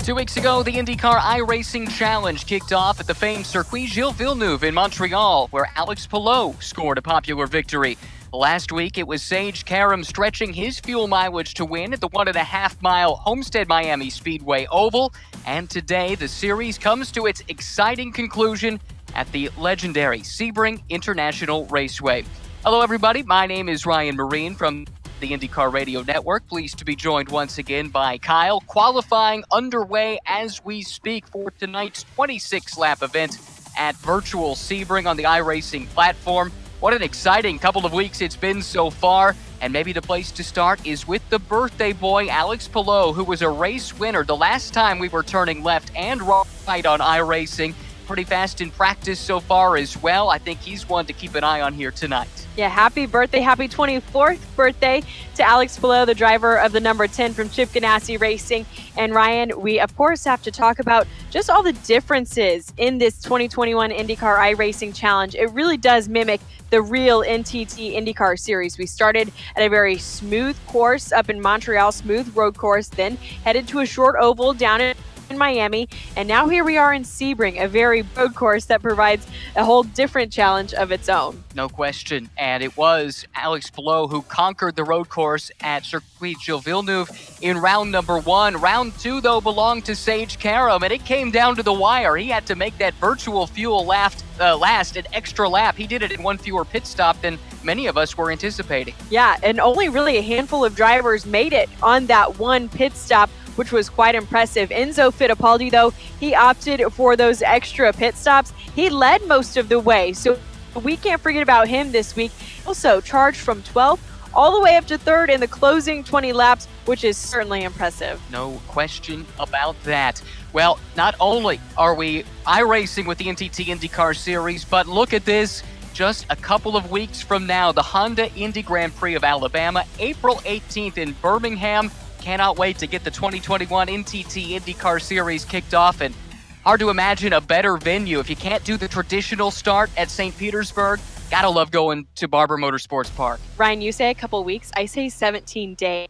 2 weeks ago, the IndyCar iRacing Challenge kicked off at the famed Circuit Gilles Villeneuve in Montreal, where Alex Palou scored a popular victory. Last week, it was Sage Karam stretching his fuel mileage to win at the 1.5-mile Homestead Miami Speedway Oval. And today, the series comes to its exciting conclusion at the legendary Sebring International Raceway. Hello, everybody. My name is Ryan Marine from the IndyCar Radio Network. Pleased to be joined once again by Kyle. Qualifying underway as we speak for tonight's 26-lap event at virtual Sebring on the iRacing platform. What an exciting couple of weeks it's been so far. And maybe the place to start is with the birthday boy, Alex Palou, who was a race winner the last time we were turning left and right on iRacing. Pretty fast in practice so far as well. I think he's one to keep an eye on here tonight. Yeah, happy birthday. Happy 24th birthday to Alex Palou, the driver of the number 10 from Chip Ganassi Racing. And Ryan, we of course have to talk about just all the differences in this 2021 IndyCar iRacing Challenge. It really does mimic the real NTT IndyCar series. We started at a very smooth course up in Montreal, smooth road course, then headed to a short oval down in Miami, and now here we are in Sebring, a very road course that provides a whole different challenge of its own. No question, and it was Alex Palou who conquered the road course at Circuit Gilles Villeneuve in round number 1. Round 2, though, belonged to Sage Karam, and it came down to the wire. He had to make that virtual fuel last an extra lap. He did it in one fewer pit stop than many of us were anticipating. Yeah, and only really a handful of drivers made it on that one pit stop, which was quite impressive. Enzo Fittipaldi, though, he opted for those extra pit stops. He led most of the way, so we can't forget about him this week. Also charged from 12th all the way up to 3rd in the closing 20 laps, which is certainly impressive. No question about that. Well, not only are we iRacing with the NTT IndyCar Series, but look at this. Just a couple of weeks from now, the Honda Indy Grand Prix of Alabama, April 18th in Birmingham. Cannot wait to get the 2021 NTT IndyCar Series kicked off, and hard to imagine a better venue. If you can't do the traditional start at St. Petersburg, gotta love going to Barber Motorsports Park. Ryan, you say a couple weeks, I say 17 days,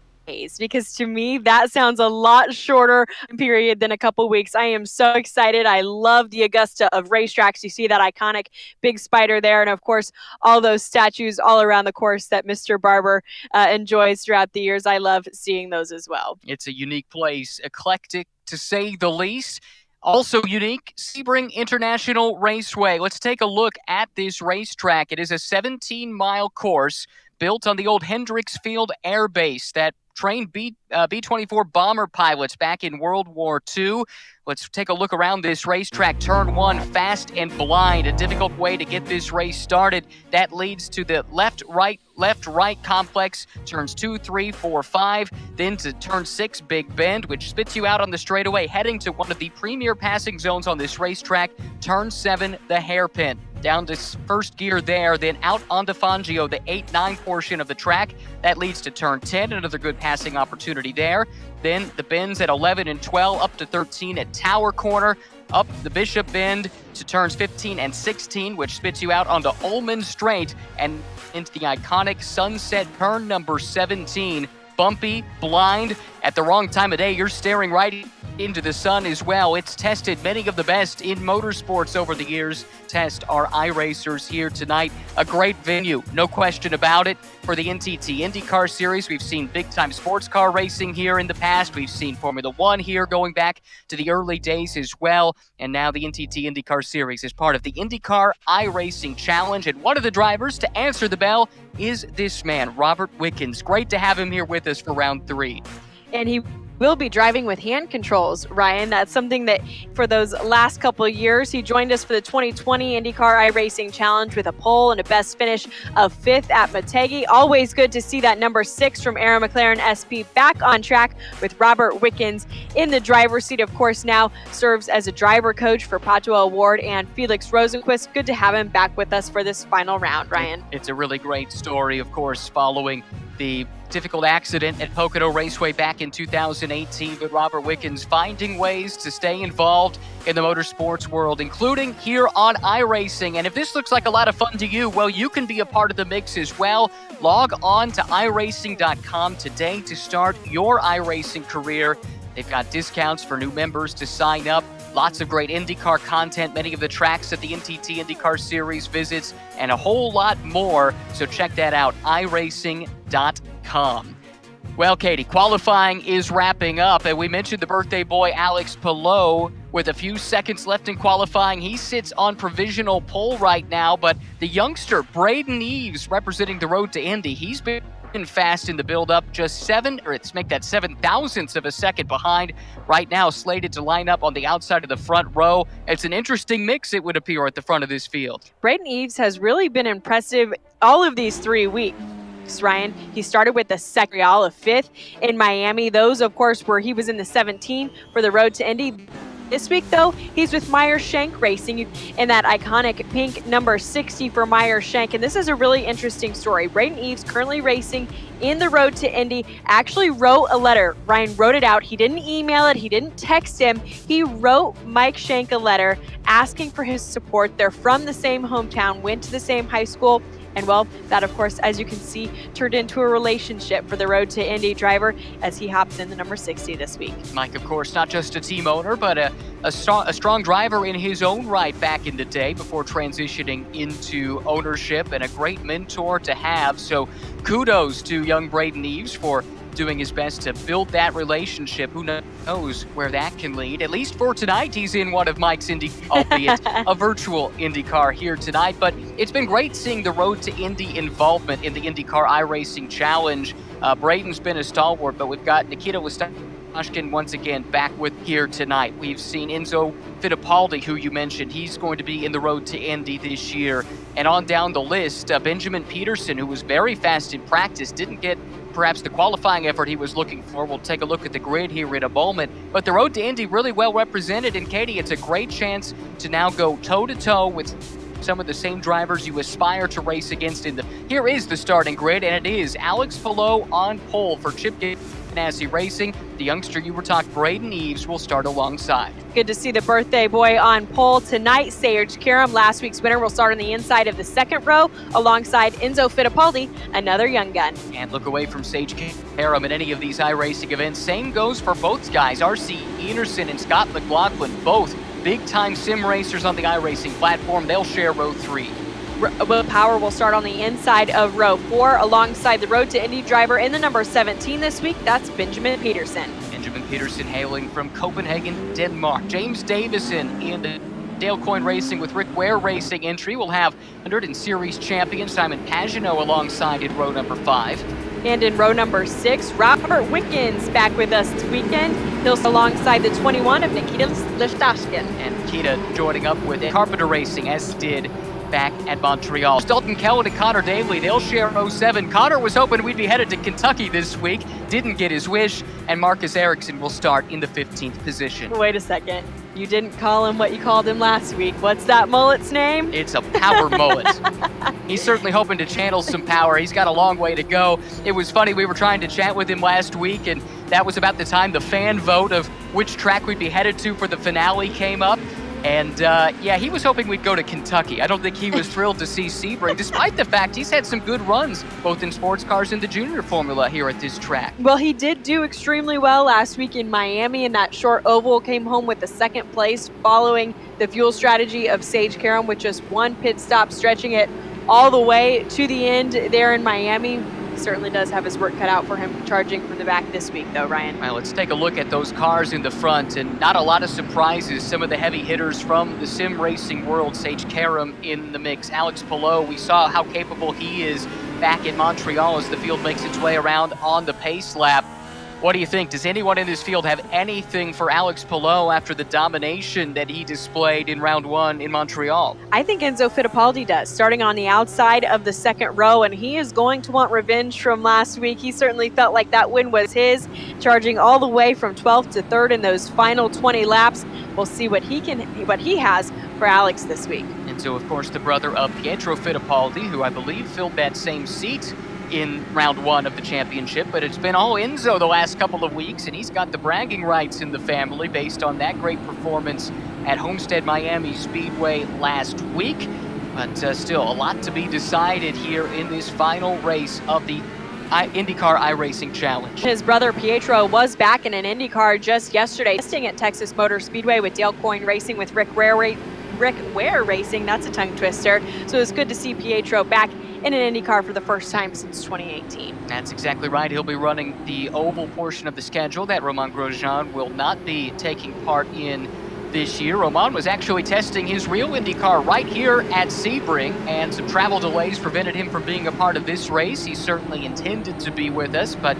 because to me that sounds a lot shorter period than a couple weeks. I am so excited. I love the Augusta of racetracks. You see that iconic big spider there, and of course all those statues all around the course that Mr. Barber enjoys throughout the years. I love seeing those as well. It's a unique place, eclectic to say the least. Also unique, Sebring International Raceway. Let's take a look at this racetrack. It is a 17-mile course built on the old Hendricks Field Air Base that trained B-24 bomber pilots back in World War II. Let's take a look around this racetrack. Turn 1, fast and blind, a difficult way to get this race started. That leads to the left-right complex, turns 2, 3, 4, 5, then to turn 6, Big Bend, which spits you out on the straightaway, heading to one of the premier passing zones on this racetrack, turn 7, the hairpin. Down to first gear there, then out onto Fangio, the 8-9 portion of the track. That leads to turn 10, another good passing opportunity there. Then the bends at 11 and 12, up to 13 at Tower Corner, up the Bishop Bend to turns 15 and 16, which spits you out onto Ullman Straight and into the iconic Sunset Turn number 17. Bumpy, blind, at the wrong time of day, you're staring right into the sun as well. It's tested many of the best in motorsports over the years. Test our iRacers here tonight. A great venue, no question about it. For the NTT IndyCar Series, we've seen big-time sports car racing here in the past. We've seen Formula One here going back to the early days as well. And now the NTT IndyCar Series is part of the IndyCar iRacing Challenge. And one of the drivers to answer the bell is this man, Robert Wickens. Great to have him here with us for round 3. And he will be driving with hand controls, Ryan. That's something that for those last couple of years, he joined us for the 2020 IndyCar iRacing Challenge with a pole and a best finish of 5th at Motegi. Always good to see that number 6 from Aaron McLaren SP back on track with Robert Wickens in the driver's seat. Of course, now serves as a driver coach for Pato Award and Felix Rosenquist. Good to have him back with us for this final round, Ryan. It's a really great story, of course, following the difficult accident at Pocono Raceway back in 2018, but Robert Wickens finding ways to stay involved in the motorsports world, including here on iRacing. And if this looks like a lot of fun to you, well, you can be a part of the mix as well. Log on to iRacing.com today to start your iRacing career. They've got discounts for new members to sign up. Lots of great IndyCar content, many of the tracks that the NTT IndyCar Series visits, and a whole lot more. So check that out, iRacing.com. Well, Katie, qualifying is wrapping up, and we mentioned the birthday boy Alex Palou. With a few seconds left in qualifying, he sits on provisional pole right now, but the youngster, Braden Eves, representing the road to Indy, he's been fast in the build-up, just 7 thousandths of a second behind. Right now, slated to line up on the outside of the front row. It's an interesting mix, it would appear, at the front of this field. Braden Eves has really been impressive all of these 3 weeks. Ryan, he started with the second, of 5th in Miami. Those, of course, where he was in the 17 for the road to Indy. This week, though, he's with Meyer Shank Racing in that iconic pink number 60 for Meyer Shank. And this is a really interesting story. Braden Eves, currently racing in the road to Indy, actually wrote a letter. Ryan wrote it out. He didn't email it. He didn't text him. He wrote Mike Shank a letter asking for his support. They're from the same hometown, went to the same high school. And well, that, of course, as you can see, turned into a relationship for the road to Indy driver as he hops in the number 60 this week. Mike, of course, not just a team owner, but a strong driver in his own right back in the day before transitioning into ownership, and a great mentor to have. So kudos to young Braden Eves for doing his best to build that relationship. Who knows where that can lead? At least for tonight, he's in one of Mike's Indy, albeit a virtual IndyCar here tonight. But it's been great seeing the road to Indy involvement in the IndyCar iRacing Challenge. Braden's been a stalwart, but we've got Nikita Wastashkin once again back with here tonight. We've seen Enzo Fittipaldi, who you mentioned. He's going to be in the road to Indy this year. And on down the list, Benjamin Peterson, who was very fast in practice, didn't get perhaps the qualifying effort he was looking for. We'll take a look at the grid here in a moment. But the road to Indy really well represented. And Katie, it's a great chance to now go toe-to-toe with some of the same drivers you aspire to race against in the... Here is the starting grid, and it is Alex Palou on pole for Chip Ganassi Racing. The youngster you were talking, Braden Eves, will start alongside. Good to see the birthday boy on pole tonight. Sage Karam, last week's winner, will start on the inside of the second row alongside Enzo Fittipaldi, another young gun. Can't look away from Sage Karam at any of these iRacing events. Same goes for both guys. R.C. Enerson and Scott McLaughlin, both big-time sim racers on the iRacing platform. They'll share row 3. Will Power will start on the inside of row 4 alongside the road to Indy driver in the number 17 this week. That's Benjamin Peterson. Benjamin Peterson hailing from Copenhagen, Denmark. James Davison in the Dale Coyne Racing with Rick Ware Racing entry. We'll have 100 and Series champion Simon Pagenaud alongside in row number 5. And in row number 6, Robert Wickens back with us this weekend. He'll alongside the 21 of Nikita Listashkin. And Nikita joining up with Carpenter Racing, as did back at Montreal. Dalton Kellett and Connor Daly, they'll share 07. Connor was hoping we'd be headed to Kentucky this week. Didn't get his wish. And Marcus Ericsson will start in the 15th position. Wait a second. You didn't call him what you called him last week. What's that mullet's name? It's a power mullet. He's certainly hoping to channel some power. He's got a long way to go. It was funny, we were trying to chat with him last week, and that was about the time the fan vote of which track we'd be headed to for the finale came up. And yeah, he was hoping we'd go to Kentucky. I don't think he was thrilled to see Sebring, despite the fact he's had some good runs, both in sports cars and the junior formula here at this track. Well, he did do extremely well last week in Miami in that short oval, came home with the second place following the fuel strategy of Sage Karam with just one pit stop, stretching it all the way to the end there in Miami. Certainly does have his work cut out for him charging from the back this week, though, Ryan. Well, let's take a look at those cars in the front, and not a lot of surprises. Some of the heavy hitters from the sim racing world. Sage Karam in the mix. Alex Palou, we saw how capable he is back in Montreal as the field makes its way around on the pace lap. What do you think? Does anyone in this field have anything for Alex Palou after the domination that he displayed in round 1 in Montreal? I think Enzo Fittipaldi does, starting on the outside of the second row, and he is going to want revenge from last week. He certainly felt like that win was his, charging all the way from 12th to 3rd in those final 20 laps. We'll see what he has for Alex this week. And so, of course, the brother of Pietro Fittipaldi, who I believe filled that same seat in round 1 of the championship, but it's been all Enzo the last couple of weeks, and he's got the bragging rights in the family based on that great performance at Homestead Miami Speedway last week. But still, a lot to be decided here in this final race of the IndyCar iRacing Challenge. His brother Pietro was back in an IndyCar just yesterday, testing at Texas Motor Speedway with Dale Coyne Racing with Rick Ware Racing. That's a tongue twister. So it's good to see Pietro back in an IndyCar for the first time since 2018. That's exactly right. He'll be running the oval portion of the schedule that Romain Grosjean will not be taking part in this year. Romain was actually testing his real IndyCar right here at Sebring, and some travel delays prevented him from being a part of this race. He certainly intended to be with us, but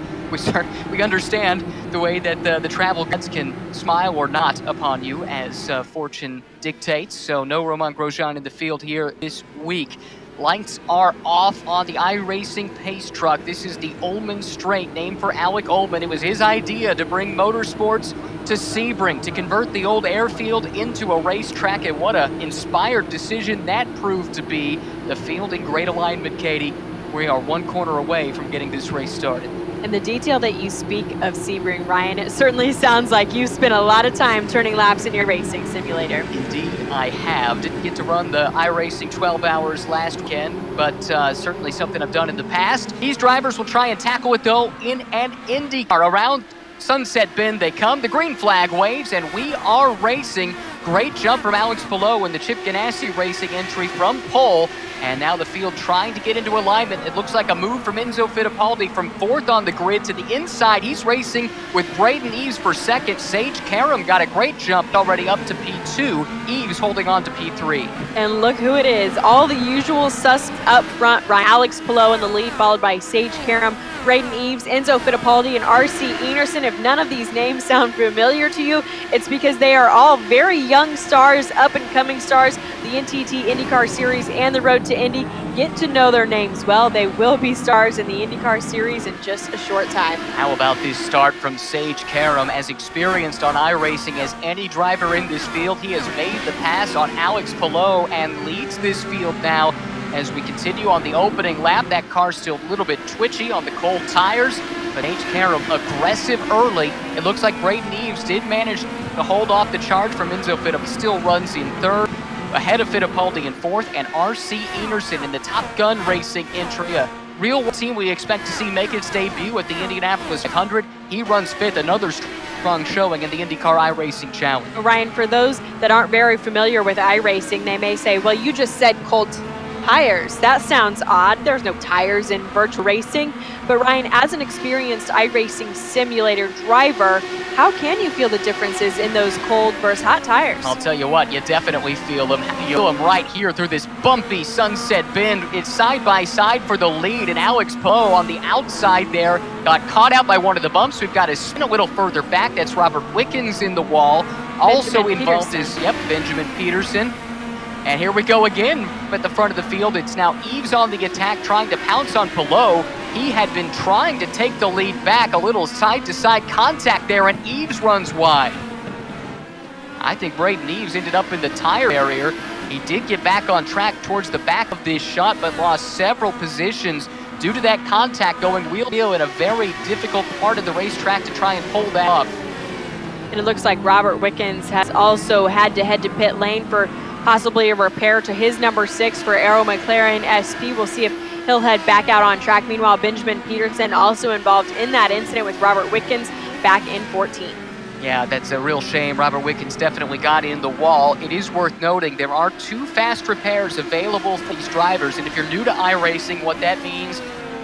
we understand the way that the travel gods can smile or not upon you as fortune dictates. So no Romain Grosjean in the field here this week. Lights are off on the iRacing pace truck. This is the Ullman Straight, named for Alec Ullman. It was his idea to bring motorsports to Sebring, to convert the old airfield into a racetrack, and what an inspired decision that proved to be. The field in great alignment, Katie. We are one corner away from getting this race started. And the detail that you speak of Sebring, Ryan, it certainly sounds like you spent a lot of time turning laps in your racing simulator. Indeed, I have. Didn't get to run the iRacing 12 hours last weekend, but certainly something I've done in the past. These drivers will try and tackle it, though, in an IndyCar. Around Sunset Bend they come. The green flag waves, and we are racing. Great jump from Alex Palou in the Chip Ganassi Racing entry from pole. And now the field trying to get into alignment. It looks like a move from Enzo Fittipaldi from fourth on the grid to the inside. He's racing with Braden Eves for second. Sage Karam got a great jump already up to P2. Eves holding on to P3. And look who it is. All the usual suspects up front. Ryan, Alex Palou in the lead, followed by Sage Karam, Braden Eves, Enzo Fittipaldi, and R.C. Enerson. If none of these names sound familiar to you, it's because they are all very young stars, up-and-coming stars. The NTT IndyCar Series and the Road to Indy. Get to know their names well. They will be stars in the IndyCar Series in just a short time. How about this start from Sage Karam? As experienced on iRacing as any driver in this field, he has made the pass on Alex Palou and leads this field now. As we continue on the opening lap, that car's still a little bit twitchy on the cold tires, but Sage Karam aggressive early. It looks like Braden Eves did manage to hold off the charge from Enzo Fittipaldi. Still runs in third, ahead of Fittipaldi in fourth, and R.C. Enerson in the Top Gun Racing entry. A real team we expect to see make its debut at the Indianapolis 500. He runs fifth, another strong showing in the IndyCar iRacing Challenge. Ryan, for those that aren't very familiar with iRacing, they may say, well, you just said cold tires. That sounds odd. There's no tires in virtual racing. But Ryan, as an experienced iRacing simulator driver, how can you feel the differences in those cold versus hot tires? I'll tell you what, you definitely feel them. You feel them right here through this bumpy Sunset Bend. It's side by side for the lead, and Alex Palou on the outside there got caught out by one of the bumps. We've got to spin a little further back. That's Robert Wickens in the wall. Also involved is, Benjamin Peterson. And here we go again at the front of the field. It's now Eves on the attack, trying to pounce on Palou. He had been trying to take the lead back, a little side-to-side contact there, and Eves runs wide. I think Braden Eves ended up in the tire area. He did get back on track towards the back of this shot, but lost several positions due to that contact going wheel-to-wheel in a very difficult part of the racetrack to try and pull that off. And it looks like Robert Wickens has also had to head to pit lane for possibly a repair to his number 6 for Aero McLaren SP. We'll see if he'll head back out on track. Meanwhile, Benjamin Peterson also involved in that incident with Robert Wickens back in 14. Yeah, that's a real shame. Robert Wickens definitely got in the wall. It is worth noting there are 2 fast repairs available for these drivers, and if you're new to iRacing, what that means,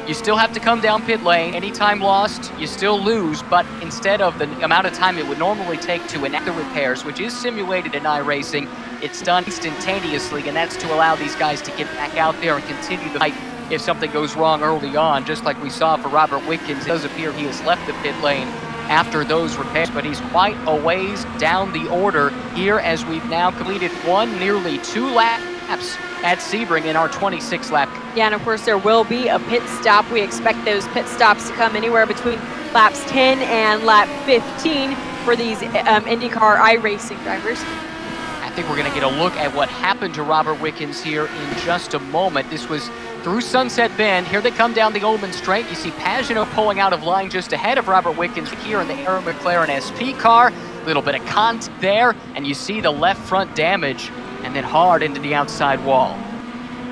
you still have to come down pit lane. Any time lost, you still lose, but instead of the amount of time it would normally take to enact the repairs, which is simulated in iRacing, it's done instantaneously, and that's to allow these guys to get back out there and continue the fight if something goes wrong early on, just like we saw for Robert Wickens. It does appear he has left the pit lane after those repairs, but he's quite a ways down the order here as we've now completed nearly 2 laps at Sebring in our 26th lap. Yeah, and of course there will be a pit stop. We expect those pit stops to come anywhere between laps 10 and lap 15 for these IndyCar iRacing drivers. I think we're going to get a look at what happened to Robert Wickens here in just a moment. This was through Sunset Bend. Here they come down the Ullman Straight. You see Pagano pulling out of line just ahead of Robert Wickens here in the Aero McLaren SP car. A little bit of contact there, and you see the left front damage, and then hard into the outside wall.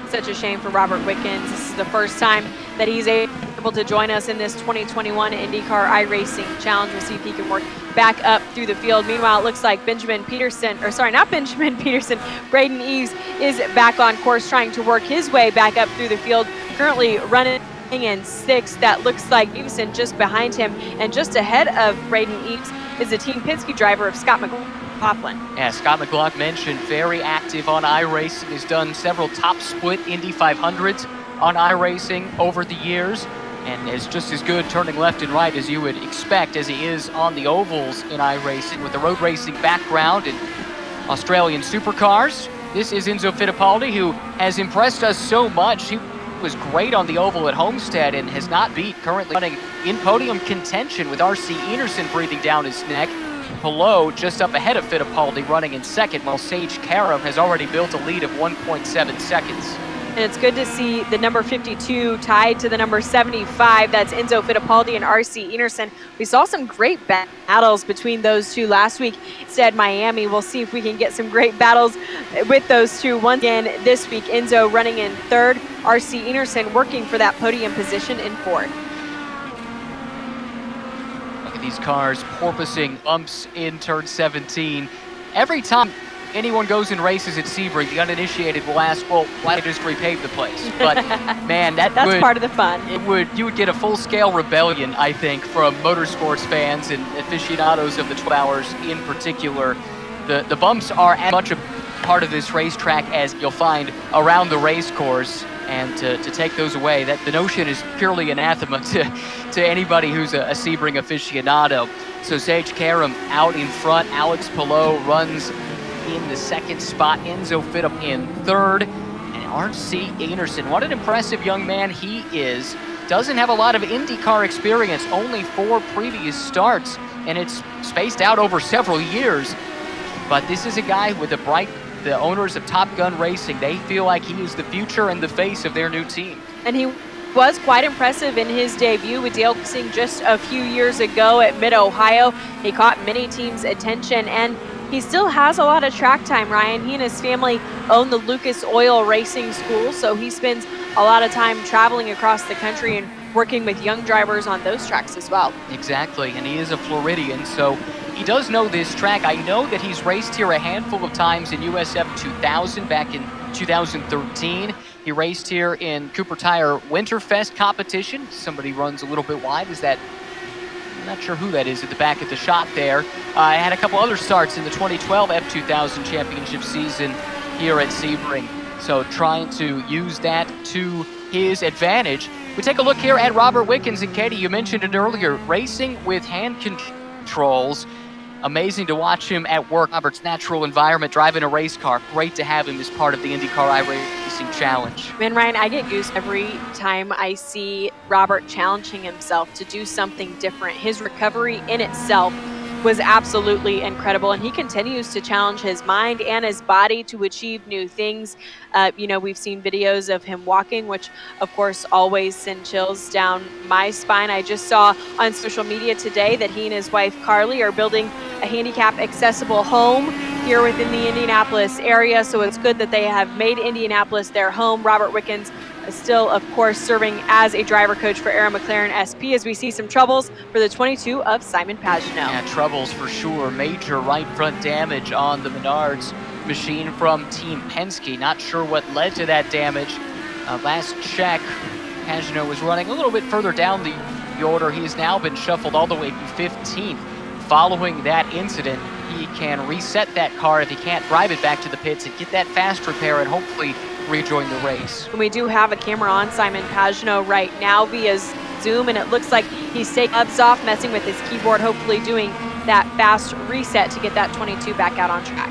Such a shame for Robert Wickens. This is the first time that he's able to able to join us in this 2021 IndyCar iRacing Challenge. We'll see if he can work back up through the field. Meanwhile, it looks like Benjamin Peterson, or sorry, not Benjamin Peterson, Braden Eves is back on course trying to work his way back up through the field, currently running in sixth. That looks like Eveson just behind him, and just ahead of Braden Eves is the Team Penske driver of Scott McLaughlin. Yeah, Scott McLaughlin mentioned, very active on iRacing, has done several top split Indy 500s on iRacing over the years, and is just as good turning left and right as you would expect as he is on the ovals in iRacing with a road racing background in Australian supercars. This is Enzo Fittipaldi, who has impressed us so much. He was great on the oval at Homestead and has not beat, currently running in podium contention with R.C. Enerson breathing down his neck. Below, just up ahead of Fittipaldi, running in second, while Sage Karam has already built a lead of 1.7 seconds. And it's good to see the number 52 tied to the number 75. That's Enzo Fittipaldi and R.C. Enerson. We saw some great battles between those two last week. Instead, Miami. We'll see if we can get some great battles with those two once again this week. Enzo running in third, R.C. Enerson working for that podium position in fourth. Look at these cars porpoising bumps in turn 17. Every time anyone goes and races at Sebring, the uninitiated will ask, well, why did I just repave the place? But man, that's part of the fun. You would get a full-scale rebellion, I think, from motorsports fans and aficionados of the 12 hours in particular. The bumps are as much a part of this racetrack as you'll find around the race course, and to take those away, that the notion is purely anathema to anybody who's a Sebring aficionado. So Sage Karam out in front, Alex Palou runs in the second spot, Enzo Fittipaldi in third, and R.C. Enerson, what an impressive young man he is. Doesn't have a lot of IndyCar experience, only 4 previous starts, and it's spaced out over several years. But this is a guy with the owners of Top Gun Racing, they feel like he is the future and the face of their new team. And he was quite impressive in his debut with Dale Racing just a few years ago at Mid-Ohio. He caught many teams' attention, and he still has a lot of track time, Ryan. He and his family own the Lucas Oil Racing School, so he spends a lot of time traveling across the country and working with young drivers on those tracks as well. Exactly, and he is a Floridian, so he does know this track. I know that he's raced here a handful of times in USF 2000 back in 2013. He raced here in Cooper Tire Winterfest competition. Somebody runs a little bit wide. I'm not sure who that is at the back of the shot there. I had a couple other starts in the 2012 F2000 championship season here at Sebring. So trying to use that to his advantage. We take a look here at Robert Wickens, and Katie, you mentioned it earlier, racing with hand controls. Amazing to watch him at work. Robert's natural environment, driving a race car. Great to have him as part of the IndyCar iRacing Challenge. Man, Ryan, I get goose every time I see Robert challenging himself to do something different. His recovery in itself was absolutely incredible, and he continues to challenge his mind and his body to achieve new things. We've seen videos of him walking, which of course always send chills down my spine. I just saw on social media today that he and his wife Carly are building a handicap accessible home here within the Indianapolis area, so it's good that they have made Indianapolis their home. Robert Wickens still, of course, serving as a driver coach for Aaron McLaren SP, as we see some troubles for the 22 of Simon Pagenaud. Yeah, troubles for sure. Major right front damage on the Menards machine from Team Penske. Not sure what led to that damage. Last check, Pagenaud was running a little bit further down the order. He has now been shuffled all the way to 15th. Following that incident, he can reset that car if he can't drive it back to the pits and get that fast repair and hopefully rejoin the race. We do have a camera on Simon Pagenaud right now via Zoom, and it looks like he's taking gloves off, messing with his keyboard, hopefully doing that fast reset to get that 22 back out on track.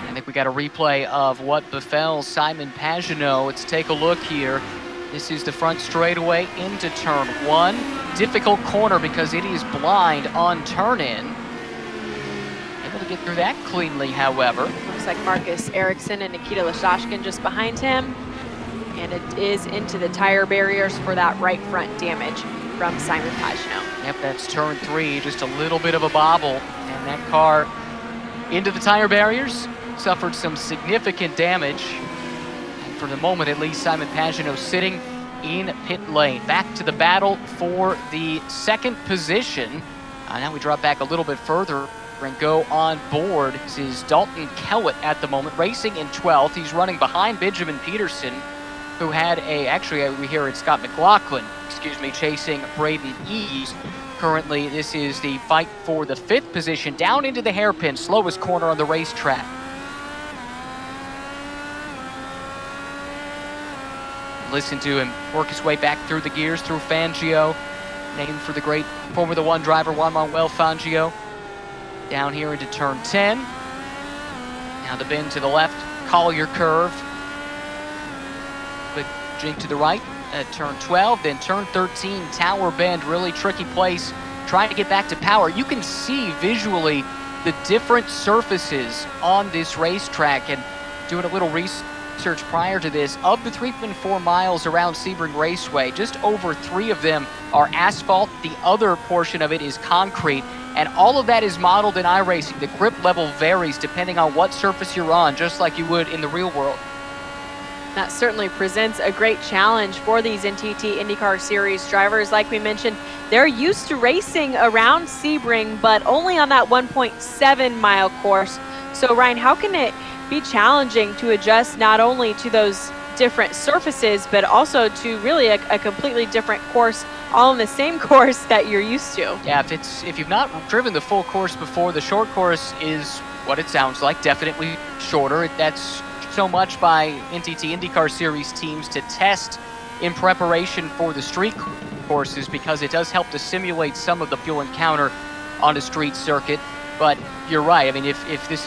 I think we got a replay of what befell Simon Pagenaud. Let's take a look here. This is the front straightaway into turn 1. Difficult corner because it is blind on turn-in. Able to get through that cleanly, however. Looks like Marcus Ericsson and Nikita Lashashkin just behind him. And it is into the tire barriers for that right front damage from Simon Pagenaud. Yep, that's turn 3, just a little bit of a bobble. And that car into the tire barriers, suffered some significant damage. And for the moment, at least, Simon Pagenaud sitting in pit lane. Back to the battle for the second position. Now we drop back a little bit further and go on board. This is Dalton Kellett at the moment, racing in 12th. He's running behind Benjamin Peterson, who had we hear it's Scott McLaughlin, chasing Braden Eves. Currently, this is the fight for the 5th position, down into the hairpin, slowest corner on the racetrack. Listen to him work his way back through the gears, through Fangio, named for the great Formula One driver Juan Manuel Fangio. Down here into turn 10. Now the bend to the left, Collier curve. Quick jig to the right at turn 12, then turn 13, Tower Bend, really tricky place, trying to get back to power. You can see visually the different surfaces on this racetrack, and doing a little research prior to this, of the 3.4 miles around Sebring Raceway, just over 3 of them are asphalt. The other portion of it is concrete, and all of that is modeled in iRacing. The grip level varies depending on what surface you're on, just like you would in the real world. That certainly presents a great challenge for these NTT IndyCar Series drivers. Like we mentioned, they're used to racing around Sebring, but only on that 1.7 mile course. So Ryan, how can it be challenging to adjust not only to those different surfaces, but also to really a completely different course, all in the same course that you're used to? Yeah, if you've not driven the full course before, the short course is what it sounds like, definitely shorter. That's so much by NTT IndyCar Series teams to test in preparation for the street courses, because it does help to simulate some of the fuel encounter on a street circuit. But you're right. I mean, if this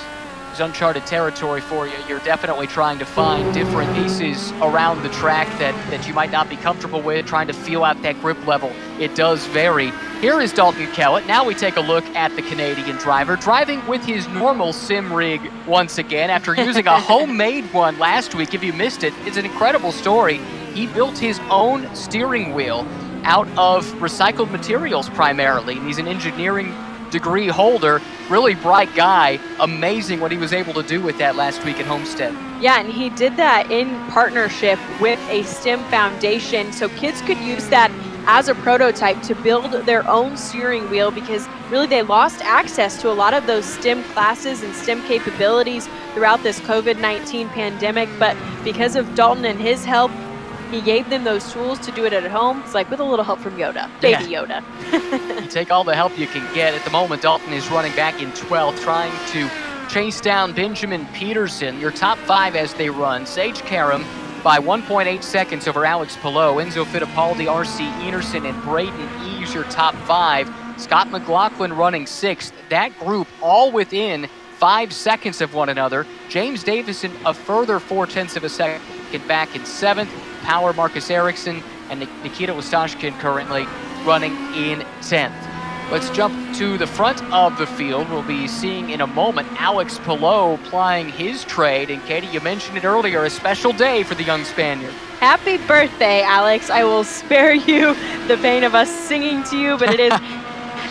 is uncharted territory for you, you're definitely trying to find different pieces around the track that you might not be comfortable with, trying to feel out that grip level. It does vary. Here is Dalton Kellett. Now we take a look at the Canadian driver, driving with his normal sim rig once again after using a homemade one last week. If you missed it, it's an incredible story. He built his own steering wheel out of recycled materials primarily, and he's an engineering degree holder, really bright guy. Amazing what he was able to do with that last week at Homestead. Yeah, and he did that in partnership with a STEM foundation, so kids could use that as a prototype to build their own steering wheel, because really they lost access to a lot of those STEM classes and STEM capabilities throughout this COVID-19 pandemic. But because of Dalton and his help, he gave them those tools to do it at home. It's like with a little help from Yoda, baby Yoda. You take all the help you can get. At the moment, Dalton is running back in 12th, trying to chase down Benjamin Peterson. Your top 5 as they run: Sage Karam by 1.8 seconds over Alex Palou, Enzo Fittipaldi, R.C. Enerson, and Braden Eves, your top 5. Scott McLaughlin running 6th. That group all within 5 seconds of one another. James Davison a further 0.4 of a second back in 7th. Power Marcus Ericsson and Nikita Wastashkin currently running in 10th. Let's jump to the front of the field. We'll be seeing in a moment Alex Palou plying his trade. And Katie, you mentioned it earlier, a special day for the young Spaniard. Happy birthday, Alex. I will spare you the pain of us singing to you, but it is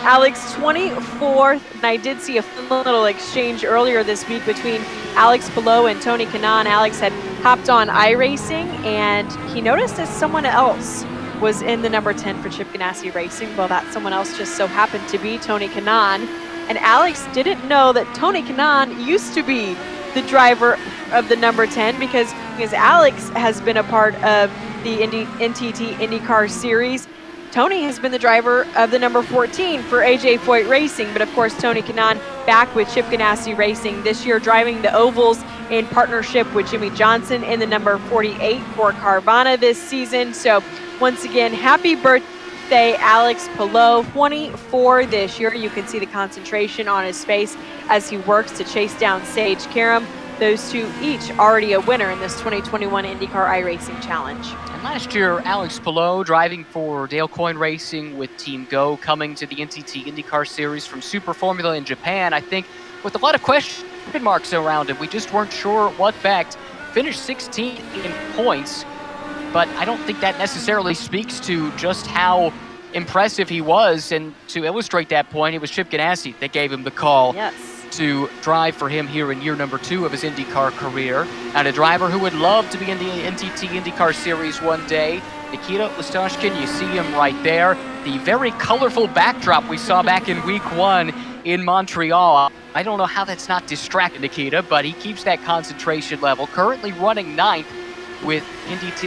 Alex 24th. And I did see a fun little exchange earlier this week between Alex Palou and Tony Kanaan. Alex had hopped on iRacing, and he noticed that someone else was in the number 10 for Chip Ganassi Racing. Well, that someone else just so happened to be Tony Kanaan. And Alex didn't know that Tony Kanaan used to be the driver of the number 10, because Alex has been a part of the NTT IndyCar Series. Tony has been the driver of the number 14 for AJ Foyt Racing, but of course Tony Kanaan back with Chip Ganassi Racing this year, driving the ovals in partnership with Jimmy Johnson in the number 48 for Carvana this season. So once again, happy birthday, Alex Palou, 24 this year. You can see the concentration on his face as he works to chase down Sage Karam. Those two each already a winner in this 2021 IndyCar iRacing Challenge. And last year, Alex Palou driving for Dale Coyne Racing with Team Go, coming to the NTT IndyCar Series from Super Formula in Japan. I think with a lot of question marks around him, we just weren't sure what fact. Finished 16th in points, but I don't think that necessarily speaks to just how impressive he was. And to illustrate that point, it was Chip Ganassi that gave him the call. Yes. To drive for him here in year number 2 of his IndyCar career. And a driver who would love to be in the NTT IndyCar Series one day. Nikita Listashkin, you see him right there. The very colorful backdrop we saw back in week 1 in Montreal. I don't know how that's not distracting Nikita, but he keeps that concentration level. Currently running 9th with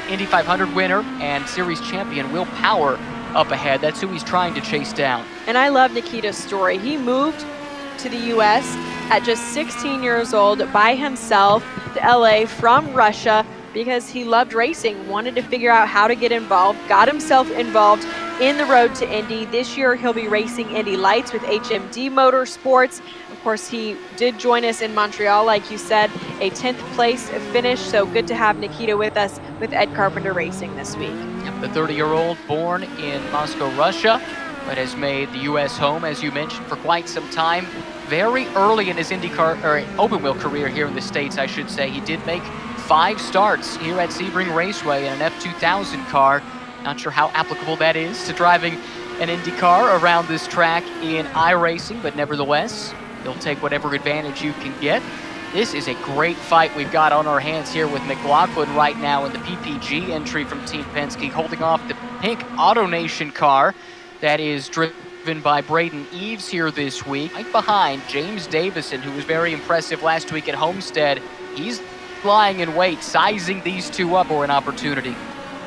Indy 500 winner and series champion Will Power up ahead. That's who he's trying to chase down. And I love Nikita's story. He moved to the U.S. at just 16 years old by himself to LA from Russia because he loved racing, wanted to figure out how to get involved, got himself involved in the road to Indy. This year he'll be racing Indy Lights with HMD Motorsports. Of course, he did join us in Montreal, like you said, a 10th place finish. So good to have Nikita with us with Ed Carpenter Racing this week. The 30-year-old born in Moscow, Russia, but has made the U.S. home, as you mentioned, for quite some time. Very early in his IndyCar, or open wheel career here in the States, I should say, he did make 5 starts here at Sebring Raceway in an F2000 car. Not sure how applicable that is to driving an IndyCar around this track in iRacing, but nevertheless, you'll take whatever advantage you can get. This is a great fight we've got on our hands here with McLaughlin right now in the PPG entry from Team Penske, holding off the pink AutoNation car that is driven by Braden Eves here this week. Right behind James Davison, who was very impressive last week at Homestead. He's lying in wait, sizing these two up for an opportunity.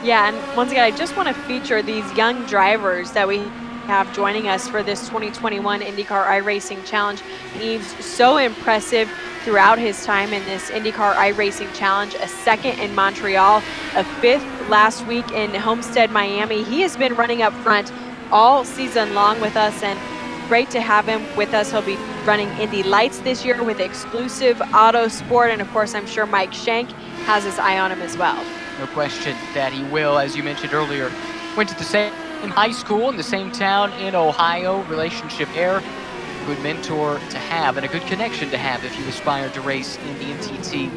Yeah, and once again, I just want to feature these young drivers that we have joining us for this 2021 IndyCar iRacing Challenge. Eves, so impressive throughout his time in this IndyCar iRacing Challenge, a 2nd in Montreal, a 5th last week in Homestead, Miami. He has been running up front all season long with us, and great to have him with us. He'll be running Indy Lights this year with Exclusive Autosport, and of course, I'm sure Mike Shank has his eye on him as well. No question that he will. As you mentioned earlier, went to the same high school in the same town in Ohio. Relationship there. Good mentor to have and a good connection to have if you aspire to race in the NTT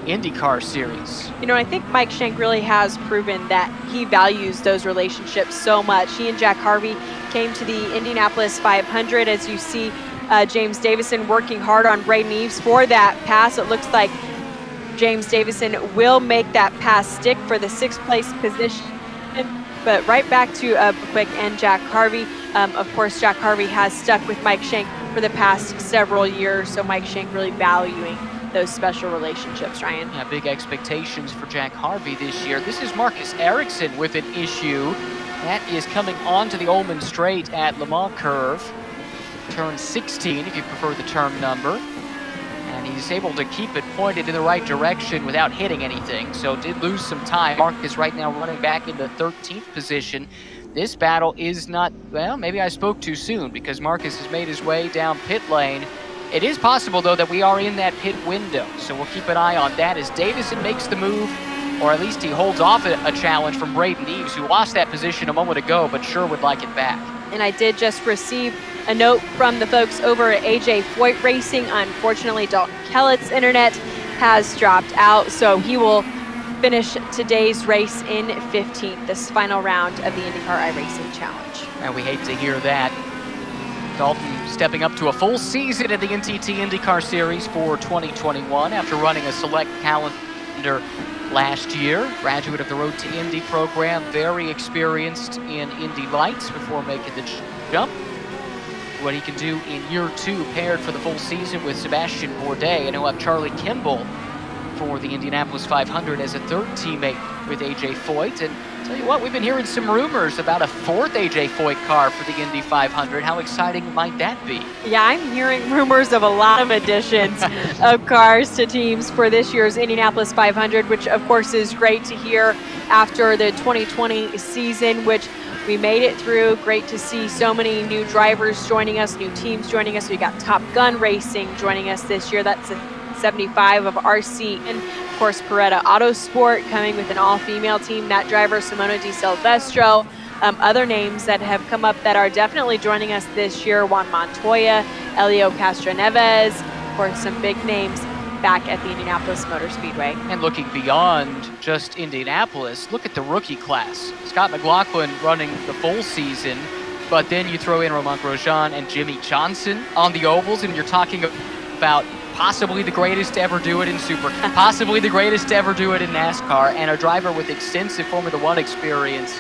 IndyCar series. You know, I think Mike Shank really has proven that he values those relationships so much. He and Jack Harvey came to the Indianapolis 500. As you see, James Davison working hard on Braden Eves for that pass. It looks like James Davison will make that pass stick for the 6th place position. But right back to Quick and Jack Harvey. Of course, Jack Harvey has stuck with Mike Shank for the past several years, so Mike Shank really valuing those special relationships, Ryan. Yeah, big expectations for Jack Harvey this year. This is Marcus Ericsson with an issue. That is coming onto the Ullman Straight at Le Mans Curve. Turn 16, if you prefer the turn number. And he's able to keep it pointed in the right direction without hitting anything, so did lose some time. Marcus right now running back into 13th position. This battle is not, well, maybe I spoke too soon because Marcus has made his way down pit lane. It is possible, though, that we are in that pit window, so we'll keep an eye on that as Davison makes the move, or at least he holds off a challenge from Braden Eves, who lost that position a moment ago, but sure would like it back. And I did just receive a note from the folks over at AJ Foyt Racing. Unfortunately, Dalton Kellett's internet has dropped out, so he will finish today's race in 15th, this final round of the IndyCar iRacing Challenge. And we hate to hear that. Dalton stepping up to a full season in the NTT IndyCar Series for 2021 after running a select calendar last year. Graduate of the Road to Indy program, very experienced in Indy Lights before making the jump. What he can do in year 2, paired for the full season with Sebastian Bourdais, and he'll have Charlie Kimball for the Indianapolis 500 as a 3rd teammate with AJ Foyt. And tell you what, we've been hearing some rumors about a 4th AJ Foyt car for the Indy 500. How exciting might that be? Yeah, I'm hearing rumors of a lot of additions of cars to teams for this year's Indianapolis 500, which of course is great to hear after the 2020 season, which we made it through. Great to see so many new drivers joining us, new teams joining us. We got Top Gun Racing joining us this year. That's a 75 of RC, and of course Peretta Autosport coming with an all-female team. That driver Simona Di Silvestro. Other names that have come up that are definitely joining us this year: Juan Montoya, Elio Castroneves, of course some big names back at the Indianapolis Motor Speedway. And looking beyond just Indianapolis, look at the rookie class. Scott McLaughlin running the full season, but then you throw in Romain Grosjean and Jimmy Johnson on the ovals, and you're talking about possibly the greatest to ever do it in Supercar, possibly the greatest to ever do it in NASCAR, and a driver with extensive Formula One experience.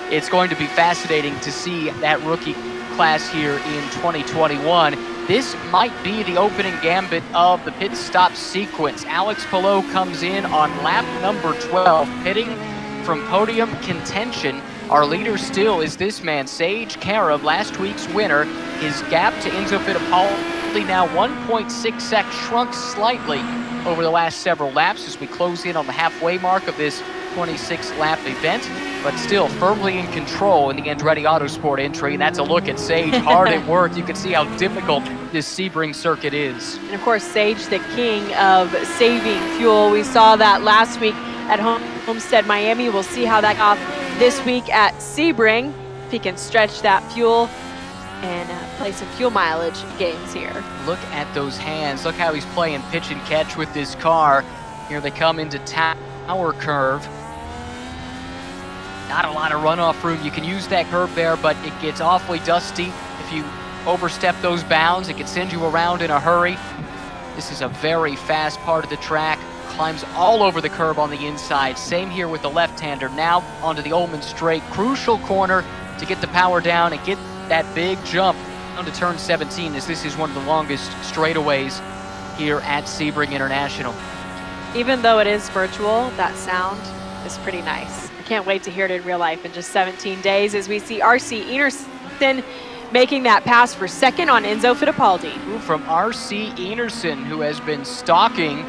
It's going to be fascinating to see that rookie class here in 2021. This might be the opening gambit of the pit stop sequence. Alex Palou comes in on lap number 12, pitting from podium contention. Our leader still is this man, Sage Karam, last week's winner. His gap to Enzo Fittipaldi now 1.6 seconds, shrunk slightly over the last several laps as we close in on the halfway mark of this 26-lap event, but still firmly in control in the Andretti Autosport entry. And that's a look at Sage, hard at work. You can see how difficult this Sebring circuit is. And of course, Sage, the king of saving fuel. We saw that last week at Homestead, Miami. We'll see how that off this week at Sebring, if he can stretch that fuel and play some fuel mileage games here. Look at those hands. Look how he's playing pitch and catch with this car. Here they come into tower curve. Not a lot of runoff room. You can use that curve there, but it gets awfully dusty. If you overstep those bounds, it can send you around in a hurry. This is a very fast part of the track. Climbs all over the curb on the inside. Same here with the left-hander. Now onto the Ullman straight. Crucial corner to get the power down and get that big jump onto turn 17, as this is one of the longest straightaways here at Sebring International. Even though it is virtual, that sound is pretty nice. I can't wait to hear it in real life in just 17 days as we see R.C. Enerson making that pass for second on Enzo Fittipaldi. From R.C. Enerson, who has been stalking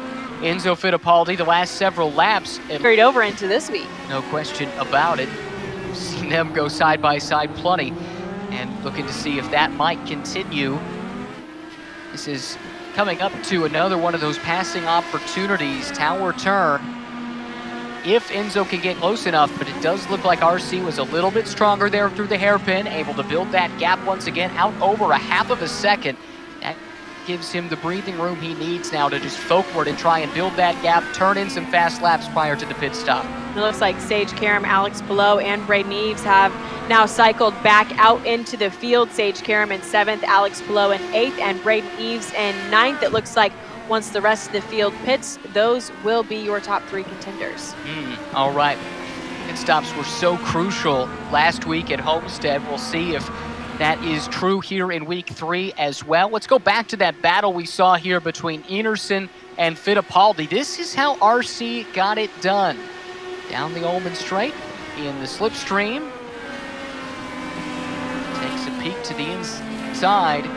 Enzo Fittipaldi the last several laps. Carried over into this week. No question about it. We've seen them go side by side plenty, and looking to see if that might continue. This is coming up to another one of those passing opportunities. Tower turn. If Enzo can get close enough, but it does look like RC was a little bit stronger there through the hairpin, able to build that gap once again, out over a half of a second. That gives him the breathing room he needs now to just forward and try and build that gap, turn in some fast laps prior to the pit stop. It looks like Sage Karam, Alex Palou, and Braden Eves have now cycled back out into the field. Sage Karam in 7th, Alex Palou in 8th, and Braden Eves in 9th. It looks like once the rest of the field pits, those will be your top 3 contenders. All right. Pit stops were so crucial last week at Homestead. We'll see if that is true here in week 3 as well. Let's go back to that battle we saw here between Enerson and Fittipaldi. This is how RC got it done. Down the Ullman straight in the slipstream. Takes a peek to the inside.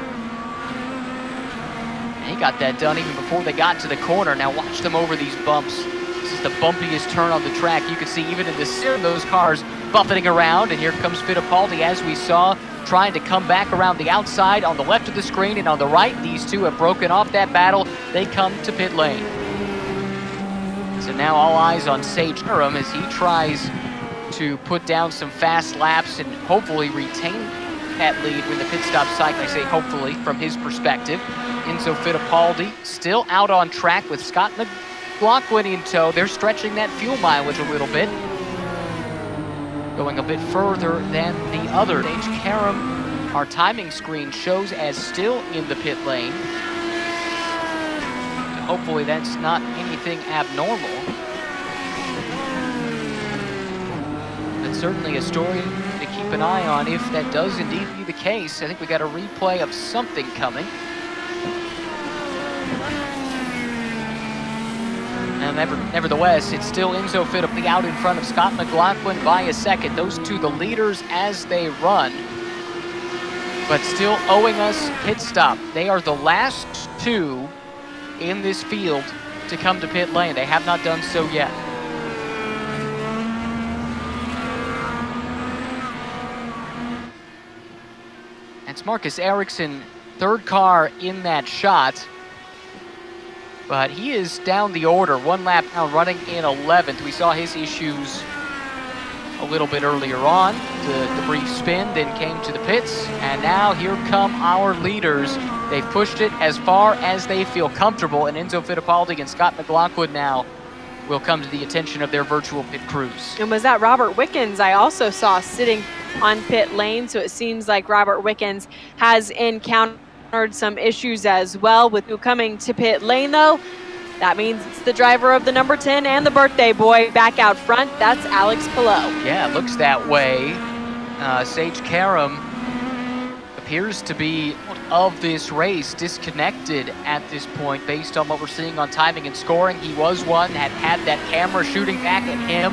He got that done even before they got to the corner. Now watch them over these bumps. This is the bumpiest turn on the track. You can see even in the center, those cars buffeting around. And here comes Fittipaldi, as we saw, trying to come back around the outside on the left of the screen and on the right. These two have broken off that battle. They come to pit lane. So now all eyes on Sage Karam as he tries to put down some fast laps and hopefully retain that lead when the pit stop cycle. I say hopefully from his perspective. Enzo Fittipaldi still out on track with Scott McLaughlin in tow. They're stretching that fuel mileage a little bit. Going a bit further than the other. Sage Karam, our timing screen shows as still in the pit lane. So hopefully that's not anything abnormal. But certainly a story to keep an eye on if that does indeed be the case. I think we got a replay of something coming. And nevertheless, it's still Enzo Fittipaldi out in front of Scott McLaughlin by a second. Those two the leaders as they run, but still owing us pit stop. They are the last two in this field to come to pit lane. They have not done so yet. That's Marcus Ericsson, third car in that shot. But he is down the order, one lap now, running in 11th. We saw his issues a little bit earlier on, the brief spin, then came to the pits, and now here come our leaders. They've pushed it as far as they feel comfortable, and Enzo Fittipaldi and Scott McLaughlin now will come to the attention of their virtual pit crews. And was that Robert Wickens I also saw sitting on pit lane, so it seems like Robert Wickens has encountered encountered some issues as well with who coming to pit lane, though. That means it's the driver of the number 10 and the birthday boy back out front. That's Alex Palou. Yeah, it looks that way. Sage Karam appears to be of this race disconnected at this point based on what we're seeing on timing and scoring. He was one that had that camera shooting back at him,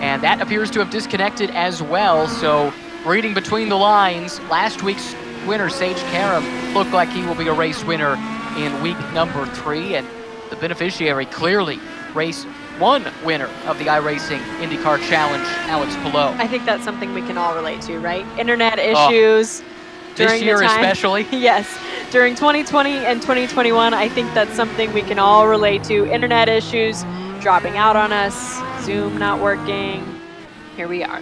and that appears to have disconnected as well. So reading between the lines, last week's winner, Sage Karam, looked like he will be a race winner in week number 3, and the beneficiary clearly race 1 winner of the iRacing IndyCar Challenge, Alex Palou. I think that's something we can all relate to, right? Internet issues. During this year the time, especially? Yes. During 2020 and 2021, I think that's something we can all relate to. Internet issues dropping out on us, Zoom not working. Here we are.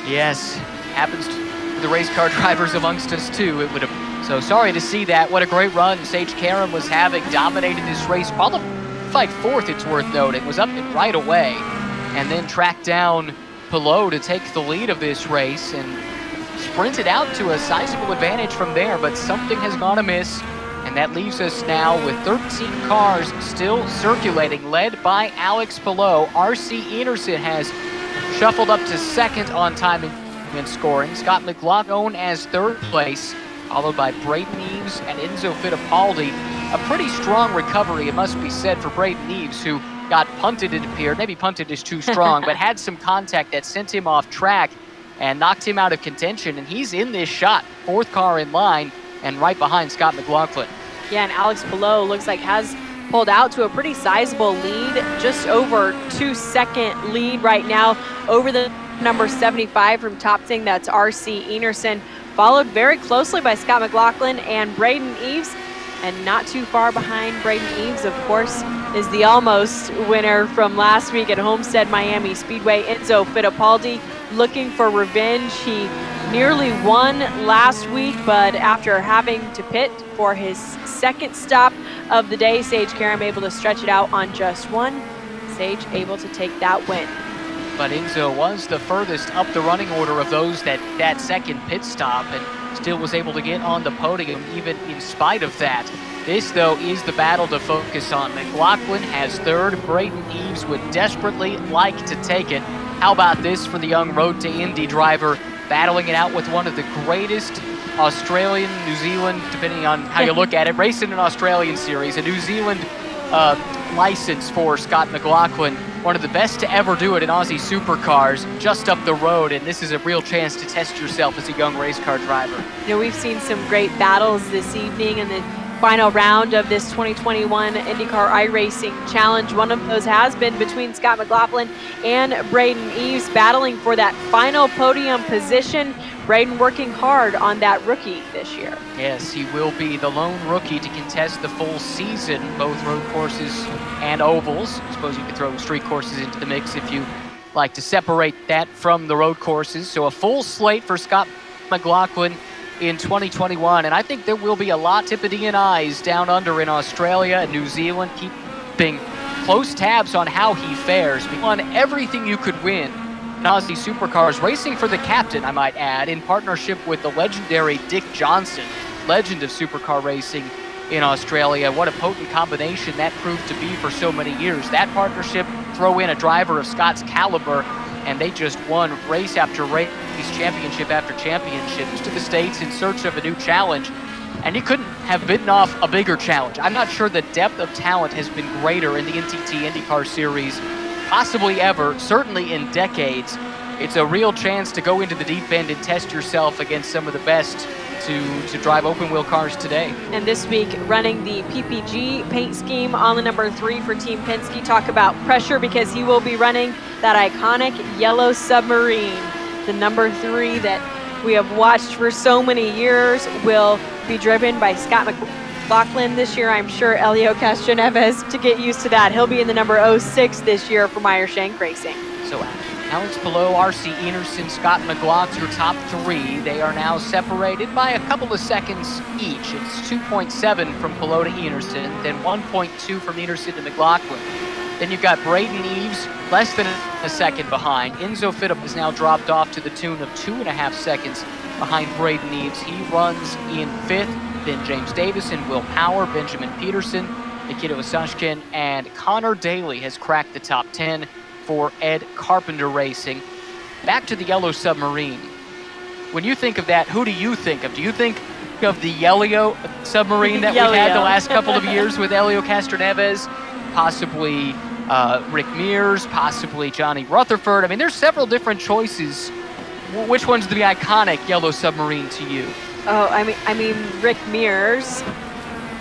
Yes, happens to the race car drivers amongst us too. It would have. So sorry to see that. What a great run Sage Karam was having, dominated this race. Qualified 4th, it's worth noting, was up and right away, and then tracked down Palou to take the lead of this race and sprinted out to a sizable advantage from there, but something has gone amiss, and that leaves us now with 13 cars still circulating, led by Alex Palou. RC Enerson has shuffled up to 2nd on timing and scoring. Scott McLaughlin as 3rd place, followed by Braden Eves and Enzo Fittipaldi. A pretty strong recovery, it must be said, for Braden Eves, who got punted, it appeared. Maybe punted is too strong, but had some contact that sent him off track and knocked him out of contention, and he's in this shot, 4th car in line, and right behind Scott McLaughlin. Yeah, and Alex Palou looks like has pulled out to a pretty sizable lead, just over 2-second lead right now over the number 75 from Top Thing. That's RC Enerson, followed very closely by Scott McLaughlin and Braden Eves. And not too far behind Braden Eves, of course, is the almost winner from last week at Homestead Miami Speedway, Enzo Fittipaldi, looking for revenge. He nearly won last week, but after having to pit for his 2nd stop of the day, Sage Karam able to stretch it out on just 1. Sage able to take that win. But Enzo was the furthest up the running order of those that 2nd pit stop, and still was able to get on the podium even in spite of that. This, though, is the battle to focus on. McLaughlin has 3rd. Braden Eves would desperately like to take it. How about this for the young Road to Indy driver, battling it out with one of the greatest Australian, New Zealand, depending on how you look at it, racing an Australian series, a New Zealand license for Scott McLaughlin, one of the best to ever do it in Aussie supercars, just up the road, and this is a real chance to test yourself as a young race car driver. You know, we've seen some great battles this evening in the final round of this 2021 IndyCar iRacing Challenge. One of those has been between Scott McLaughlin and Braden Eves, battling for that final podium position. Braden working hard on that rookie this year. Yes, he will be the lone rookie to contest the full season, both road courses and ovals. I suppose you could throw street courses into the mix if you like to separate that from the road courses. So a full slate for Scott McLaughlin in 2021, and I think there will be a lot Tippity and eyes down under in Australia and New Zealand, keeping close tabs on how he fares. He won everything you could win in Aussie supercars, racing for the captain, I might add, in partnership with the legendary Dick Johnson, legend of supercar racing in Australia. What a potent combination that proved to be for so many years. That partnership, throw in a driver of Scott's caliber, and they just won race after race, championship after championship, to the States in search of a new challenge. And you couldn't have bitten off a bigger challenge. I'm not sure the depth of talent has been greater in the NTT IndyCar Series, possibly ever, certainly in decades. It's a real chance to go into the deep end and test yourself against some of the best to drive open-wheel cars today. And this week, running the PPG paint scheme on the number 3 for Team Penske. Talk about pressure, because he will be running that iconic yellow submarine. The number 3 that we have watched for so many years will be driven by Scott McLaughlin this year. I'm sure Elio Castroneves to get used to that. He'll be in the number 06 this year for Meyer-Shank Racing. So Alex Palou, RC Enerson, Scott McLaughlin, your top 3. They are now separated by a couple of seconds each. It's 2.7 from Palou to Enerson, then 1.2 from Enerson to McLaughlin. Then you've got Braden Eves, less than a second behind. Enzo Fittipaldi has now dropped off to the tune of 2.5 seconds behind Braden Eves. He runs in 5th. then James Davison, Will Power, Benjamin Peterson, Nikita Wasashkin, and Connor Daly has cracked the top 10 for Ed Carpenter Racing. Back to the Yellow Submarine. When you think of that, who do you think of? Do you think of the Yellow Submarine that we've had the last couple of years with Helio Castroneves, possibly Rick Mears, possibly Johnny Rutherford? I mean, there's several different choices. Which one's the iconic Yellow Submarine to you? Oh, I mean Rick Mears,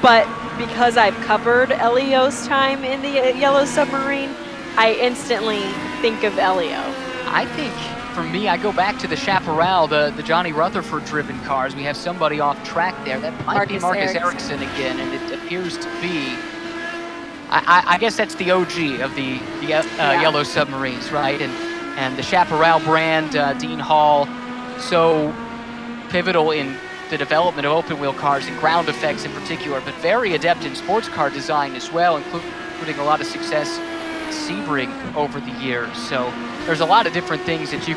but because I've covered Helio's time in the Yellow Submarine, I instantly think of Helio. I think, for me, I go back to the Chaparral, the Johnny Rutherford-driven cars. We have somebody off track there. That might be Marcus Ericsson again, and it appears to be. I guess that's the OG of the Yellow Submarines, right? And the Chaparral brand, Dean Hall, so pivotal in the development of open-wheel cars and ground effects in particular, but very adept in sports car design as well, including a lot of success at Sebring over the years. So there's a lot of different things that you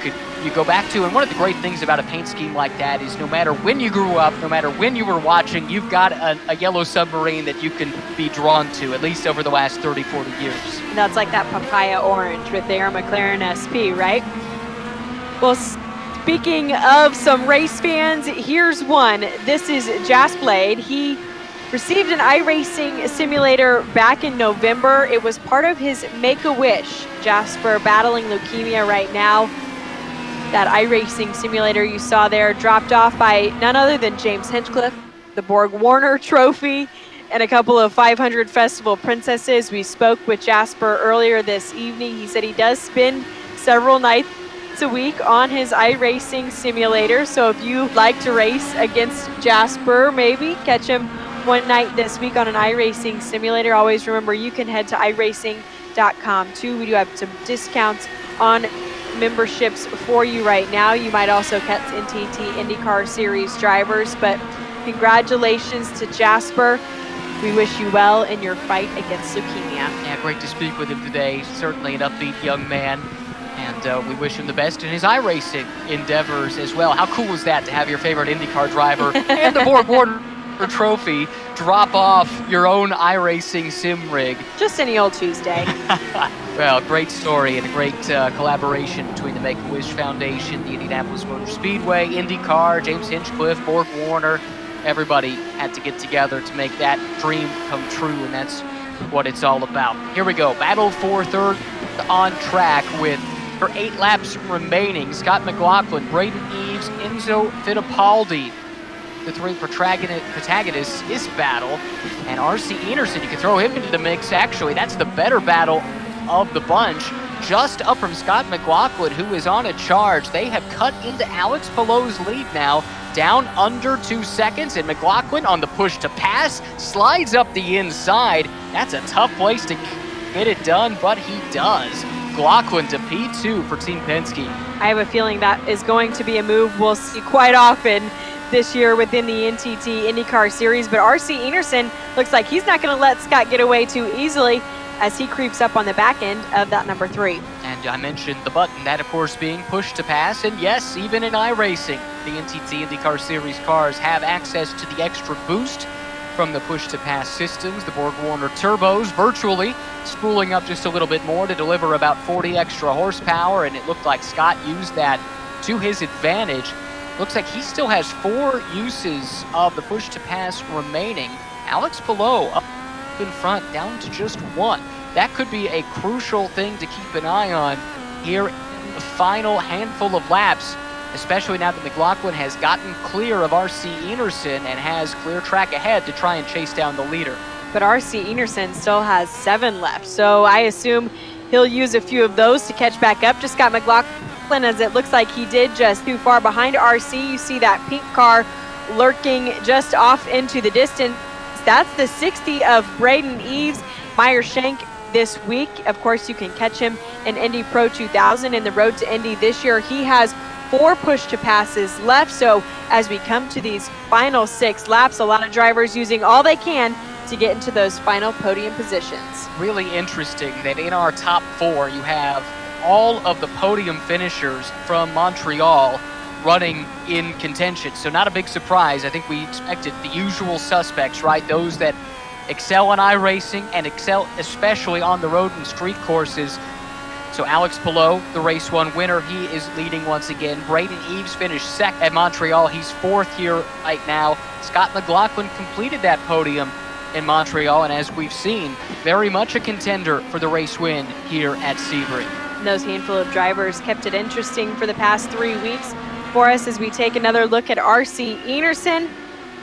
go back to, and one of the great things about a paint scheme like that is no matter when you grew up, no matter when you were watching, you've got a Yellow Submarine that you can be drawn to, at least over the last 30, 40 years. That's like that papaya orange with their McLaren SP, right? Well, speaking of some race fans, here's one. This is Jas Blade. He received an iRacing simulator back in November. It was part of his Make-A-Wish. Jasper battling leukemia right now. That iRacing simulator you saw there dropped off by none other than James Hinchcliffe, the Borg Warner Trophy, and a couple of 500 Festival Princesses. We spoke with Jasper earlier this evening. He said he does spend several nights a week on his iRacing simulator. So if you like to race against Jasper, maybe catch him one night this week on an iRacing simulator. Always remember, you can head to iRacing.com too. We do have some discounts on memberships for you right now. You might also catch NTT IndyCar Series drivers, but congratulations to Jasper. We wish you well in your fight against leukemia. Yeah, great to speak with him today. Certainly an upbeat young man, and we wish him the best in his iRacing endeavors as well. How cool is that to have your favorite IndyCar driver and the Borg Warner Trophy drop off your own iRacing sim rig? Just any old Tuesday. Well, great story and a great collaboration between the Make-A-Wish Foundation, the Indianapolis Motor Speedway, IndyCar, James Hinchcliffe, Borg Warner. Everybody had to get together to make that dream come true, and that's what it's all about. Here we go. Battle for third on track with 8 laps remaining. Scott McLaughlin, Braden Eves, Enzo Fittipaldi, the 3 protagonists this battle. And R.C. Enerson, you can throw him into the mix, actually. That's the better battle of the bunch. Just up from Scott McLaughlin, who is on a charge. They have cut into Alex Pallou's lead now, down under 2 seconds, and McLaughlin on the push to pass slides up the inside. That's a tough place to get it done, but he does. McLaughlin to P2 for Team Penske. I have a feeling that is going to be a move we'll see quite often this year within the NTT IndyCar Series, but R.C. Enerson looks like he's not going to let Scott get away too easily as he creeps up on the back end of that number 3. And I mentioned the button, that of course being push to pass, and yes, even in iRacing, the NTT IndyCar Series cars have access to the extra boost from the push to pass systems. The Borg Warner turbos virtually spooling up just a little bit more to deliver about 40 extra horsepower, and it looked like Scott used that to his advantage. Looks like he still has 4 uses of the push to pass remaining. Alex Palou up in front, down to just 1. That could be a crucial thing to keep an eye on here in the final handful of laps, especially now that McLaughlin has gotten clear of R.C. Enerson and has clear track ahead to try and chase down the leader. But R.C. Enerson still has 7 left, so I assume he'll use a few of those to catch back up to Scott McLaughlin, as it looks like he did just too far behind R.C. You see that pink car lurking just off into the distance. That's the 60 of Braden Eves. Meyer Shank this week. Of course, you can catch him in Indy Pro 2000 in the Road to Indy this year. He has 4 push to passes left. So as we come to these final 6 laps, a lot of drivers using all they can to get into those final podium positions. Really interesting that in our top 4, you have all of the podium finishers from Montreal. running in contention. So not a big surprise. I think we expected the usual suspects, right? Those that excel on iRacing and excel especially on the road and street courses. So Alex Palou, the race 1 winner, he is leading once again. Braden Eves finished second at Montreal. He's 4th here right now. Scott McLaughlin completed that podium in Montreal, and as we've seen, very much a contender for the race win here at Sebring. Those handful of drivers kept it interesting for the past 3 weeks for us as we take another look at R.C. Enerson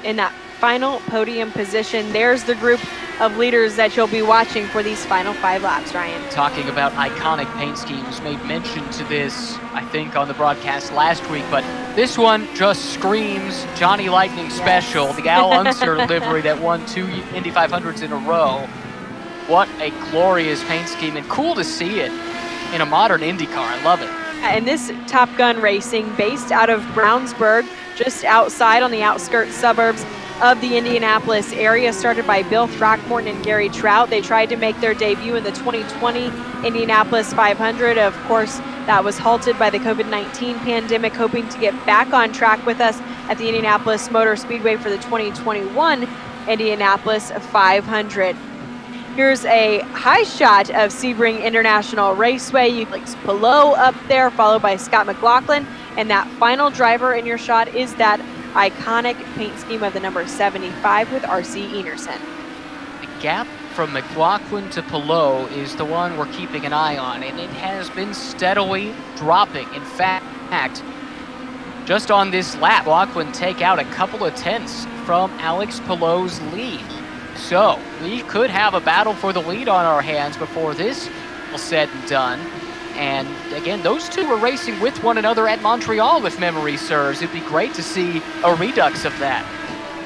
in that final podium position. There's the group of leaders that you'll be watching for these final 5 laps, Ryan. Talking about iconic paint schemes, made mention to this, I think, on the broadcast last week, but this one just screams Johnny Lightning Special, the Al Unser livery that won 2 Indy 500s in a row. What a glorious paint scheme, and cool to see it in a modern IndyCar. I love it. And this Top Gun Racing, based out of Brownsburg, just outside on the outskirts suburbs of the Indianapolis area, started by Bill Throckmorton and Gary Trout. They tried to make their debut in the 2020 Indianapolis 500. Of course, that was halted by the COVID-19 pandemic, hoping to get back on track with us at the Indianapolis Motor Speedway for the 2021 Indianapolis 500. Here's a high shot of Sebring International Raceway. You like Palou up there, followed by Scott McLaughlin. And that final driver in your shot is that iconic paint scheme of the number 75 with R.C. Enerson. The gap from McLaughlin to Palou is the one we're keeping an eye on, and it has been steadily dropping. In fact, just on this lap, McLaughlin take out a couple of tenths from Alex Palou's lead. So we could have a battle for the lead on our hands before this is said and done. And again, those two were racing with one another at Montreal, if memory serves. It'd be great to see a redux of that.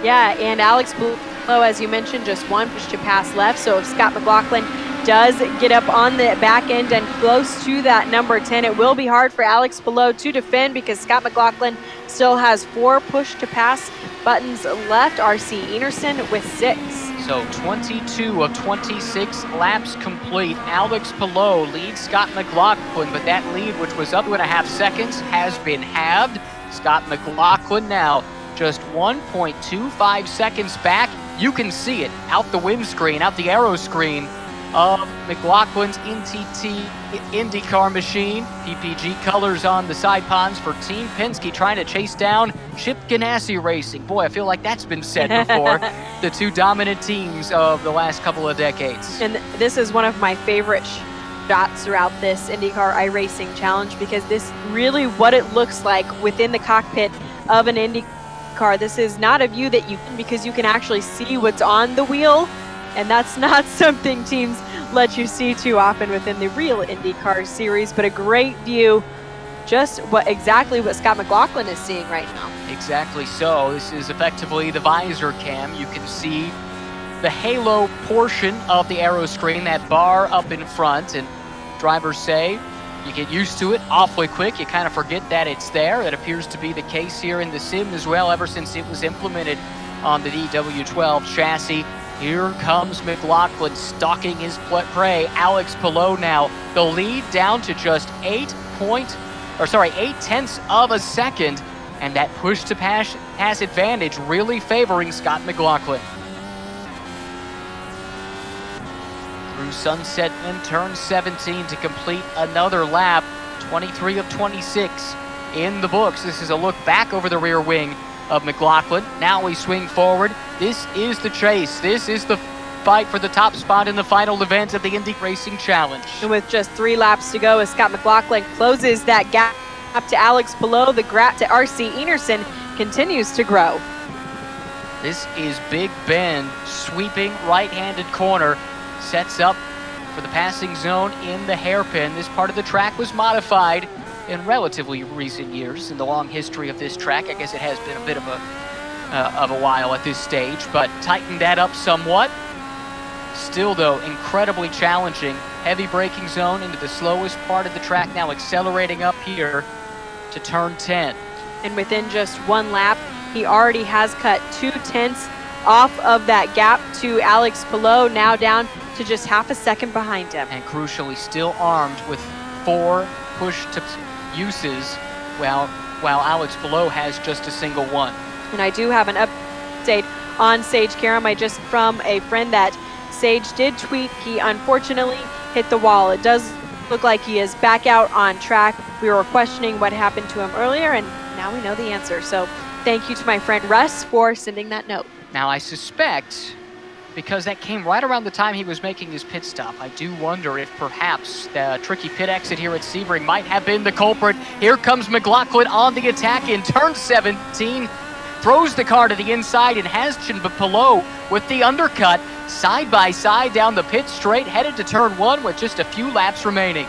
Yeah, and Alex Palou, as you mentioned, just one push to pass left. So if Scott McLaughlin does get up on the back end and close to that number 10, it will be hard for Alex Palou to defend because Scott McLaughlin still has 4 push to pass buttons left. R.C. Enerson with 6. So 22 of 26 laps complete. Alex Palou leads Scott McLaughlin, but that lead, which was up 2.5 seconds, has been halved. Scott McLaughlin now just 1.25 seconds back. You can see it out the windscreen, out the aero screen of McLaughlin's NTT IndyCar machine. PPG colors on the side ponds for Team Penske, trying to chase down Chip Ganassi Racing. Boy, I feel like that's been said before. The two dominant teams of the last couple of decades. And this is one of my favorite shots throughout this IndyCar iRacing challenge, because this really what it looks like within the cockpit of an IndyCar. This is not a view that you can, because you can actually see what's on the wheel. And that's not something teams let you see too often within the real IndyCar series, but a great view, just exactly what Scott McLaughlin is seeing right now. Exactly so. This is effectively the visor cam. You can see the halo portion of the aero screen, that bar up in front, and drivers say you get used to it awfully quick. You kind of forget that it's there. That appears to be the case here in the sim as well, ever since it was implemented on the DW12 chassis. Here comes McLaughlin stalking his prey. Alex Palou now, the lead down to just 8 tenths of a second, and that push to pass advantage really favoring Scott McLaughlin. Through Sunset and turn 17 to complete another lap. 23 of 26 in the books. This is a look back over the rear wing of McLaughlin. Now we swing forward. This is the chase. This is the fight for the top spot in the final event of the Indy Racing Challenge. And with just 3 laps to go, as Scott McLaughlin closes that gap up to Alex Palou, the gap to R.C. Enerson continues to grow. This is Big Bend, sweeping right-handed corner, sets up for the passing zone in the hairpin. This part of the track was modified in relatively recent years in the long history of this track. I guess it has been a bit of a while at this stage, but tightened that up somewhat. Still though, incredibly challenging. Heavy braking zone into the slowest part of the track, now accelerating up here to turn 10. And within just 1 lap, he already has cut 2 tenths off of that gap to Alex Palou, now down to just half a second behind him. And crucially, still armed with 4 push to uses while Alex Palou has just a single one. And I do have an update on Sage Karam. Just from a friend that Sage did tweet, he unfortunately hit the wall. It does look like he is back out on track. We were questioning what happened to him earlier, and now we know the answer. So thank you to my friend Russ for sending that note. Now I suspect, because that came right around the time he was making his pit stop, I do wonder if perhaps the tricky pit exit here at Sebring might have been the culprit. Here comes McLaughlin on the attack in turn 17. Throws the car to the inside and has but Palou with the undercut side by side down the pit straight, headed to turn 1 with just a few laps remaining.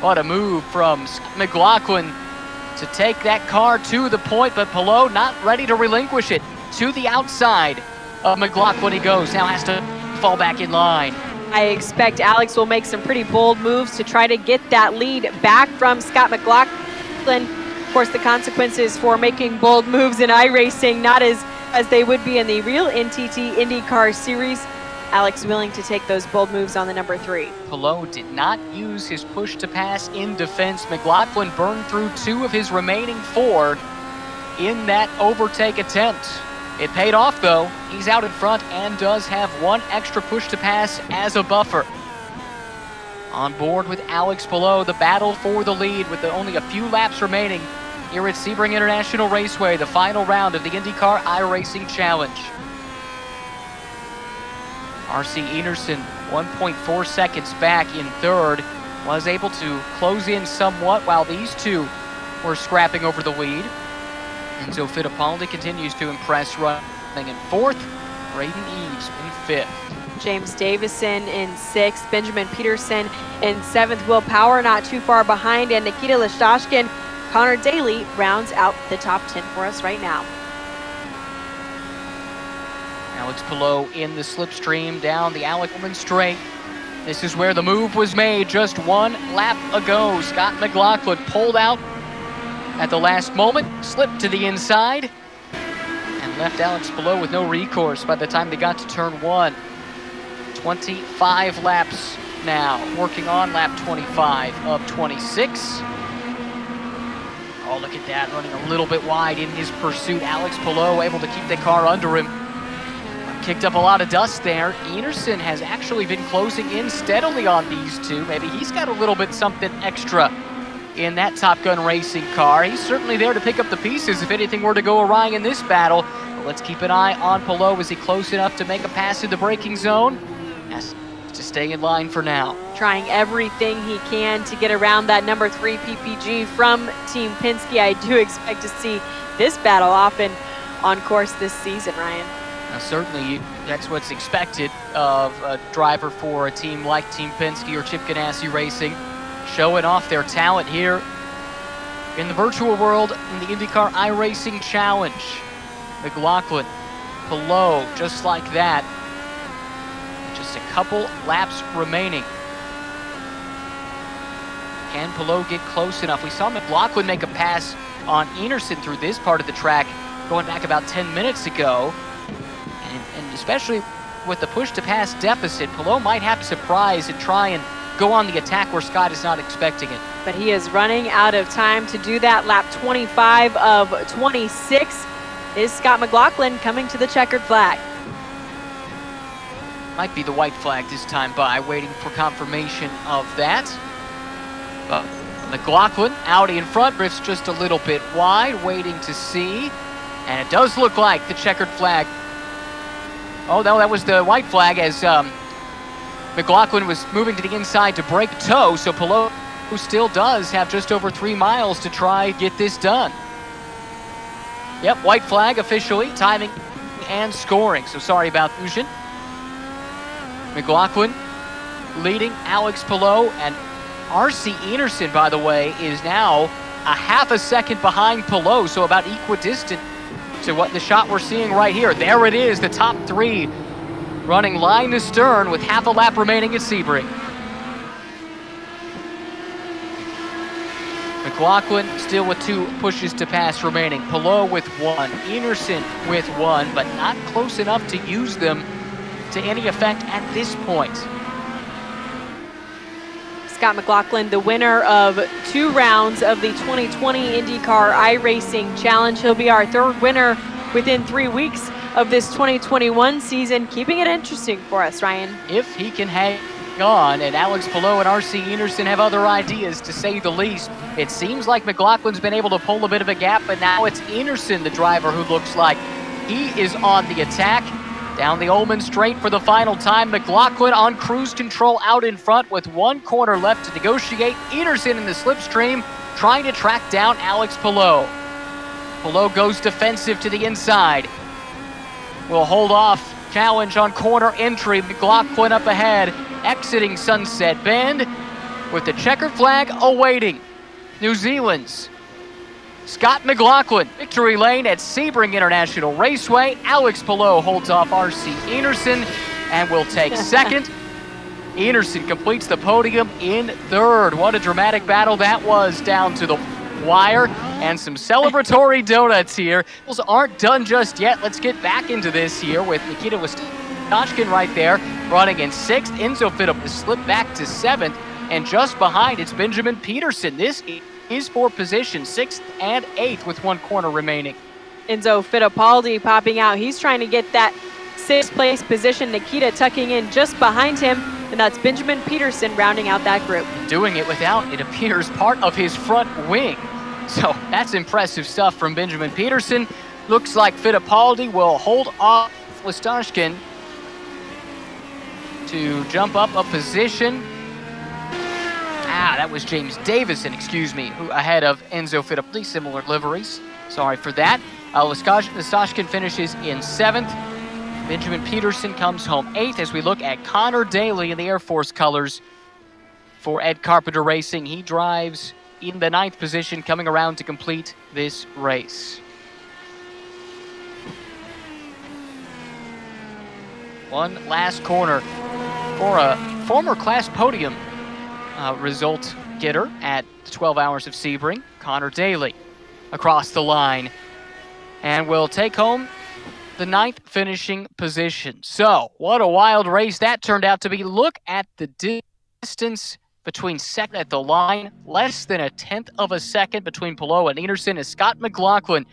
What a move from McLaughlin to take that car to the point, but Palou not ready to relinquish it. To the outside of McLaughlin he goes, now has to fall back in line. I expect Alex will make some pretty bold moves to try to get that lead back from Scott McLaughlin. Of course, the consequences for making bold moves in iRacing, not as they would be in the real NTT IndyCar series. Alex willing to take those bold moves on the number 3. Palou did not use his push to pass in defense. McLaughlin burned through 2 of his remaining 4 in that overtake attempt. It paid off though. He's out in front and does have 1 extra push to pass as a buffer. On board with Alex Palou, the battle for the lead with only a few laps remaining here at Sebring International Raceway, the final round of the IndyCar iRacing Challenge. R.C. Enerson, 1.4 seconds back in third, was able to close in somewhat while these two were scrapping over the lead. Enzo Fittipaldi continues to impress, running in fourth. Braden Eves in fifth. James Davison in 6th, Benjamin Peterson in 7th, Will Power not too far behind, and Nikita Lashashkin. Connor Daly rounds out the top 10 for us right now. Alex Palou in the slipstream down the Alec Woman straight. This is where the move was made just 1 lap ago. Scott McLaughlin pulled out at the last moment, slipped to the inside, and left Alex Palou with no recourse by the time they got to turn 1. 25 laps now, working on lap 25 of 26. Oh, look at that, running a little bit wide in his pursuit. Alex Palou able to keep the car under him. Kicked up a lot of dust there. Enerson has actually been closing in steadily on these two. Maybe he's got a little bit something extra in that Top Gun racing car. He's certainly there to pick up the pieces if anything were to go awry in this battle. But let's keep an eye on Palou. Is he close enough to make a pass in the braking zone? Has to stay in line for now. Trying everything he can to get around that number 3 PPG from Team Penske. I do expect to see this battle often on course this season, Ryan. Now, certainly, that's what's expected of a driver for a team like Team Penske or Chip Ganassi Racing, showing off their talent here in the virtual world in the IndyCar iRacing Challenge. McLaughlin, Palou, just like that. Just a couple laps remaining. Can Palou get close enough? We saw McLaughlin make a pass on Enerson through this part of the track going back about 10 minutes ago. And especially with the push-to-pass deficit, Palou might have to surprise and try and go on the attack where Scott is not expecting it. But he is running out of time to do that. Lap 25 of 26 is Scott McLaughlin coming to the checkered flag. Might be the white flag this time by, waiting for confirmation of that. But McLaughlin out in front, drifts just a little bit wide, waiting to see. And it does look like the checkered flag. Oh, no, that was the white flag as McLaughlin was moving to the inside to break toe. So Palou, who still does have just over 3 miles to try get this done. Yep, white flag officially, timing and scoring. So sorry about fusion. McLaughlin leading Alex Palou, and R.C. Enerson, by the way, is now a half a second behind Palou, so about equidistant to what the shot we're seeing right here. There it is, the top 3 running line to stern with half a lap remaining at Sebring. McLaughlin still with 2 pushes to pass remaining. Palou with 1, Enerson with 1, but not close enough to use them to any effect at this point. Scott Scott McLaughlin, the winner of 2 rounds of the 2020 IndyCar iRacing Challenge. He'll be our 3rd winner within 3 weeks of this 2021 season, keeping it interesting for us, Ryan. If he can hang on, and Alex Palou and R.C. Enerson have other ideas, to say the least. It seems like McLaughlin's been able to pull a bit of a gap, but now it's Enerson, the driver, who looks like he is on the attack. Down the Ullman Straight for the final time. McLaughlin on cruise control out in front with 1 corner left to negotiate. Enerson in the slipstream trying to track down Alex Palou. Palou goes defensive to the inside. Will hold off. Challenge on corner entry. McLaughlin up ahead, exiting Sunset Bend with the checkered flag awaiting New Zealand's Scott McLaughlin. Victory lane at Sebring International Raceway. Alex Palou holds off R.C. Enerson and will take 2nd. Enerson completes the podium in 3rd. What a dramatic battle that was down to the wire, and some celebratory donuts here. Those aren't done just yet. Let's get back into this here with Nikita Wastashkin right there running in 6th. Enzo Fittipaldi slipped back to 7th, and just behind it's Benjamin Peterson. This is for position 6th and 8th with 1 corner remaining. Enzo Fittipaldi popping out. He's trying to get that 6th place position. Nikita tucking in just behind him, and that's Benjamin Peterson rounding out that group. Doing it without, it appears, part of his front wing. So that's impressive stuff from Benjamin Peterson. Looks like Fittipaldi will hold off Wastashkin to jump up a position. That was James Davison, who ahead of Enzo Fittipaldi, similar liveries. Sorry for that. Wastashkin finishes in 7th. Benjamin Peterson comes home 8th as we look at Connor Daly in the Air Force colors for Ed Carpenter Racing. He drives in the 9th position, coming around to complete this race. One last corner for a former class podium result getter at the 12 Hours of Sebring, Connor Daly, across the line, and will take home the 9th finishing position. So, what a wild race that turned out to be. Look at the distance between second at the line, less than 1/10 of a second between Palou and Enerson, as Scott McLaughlin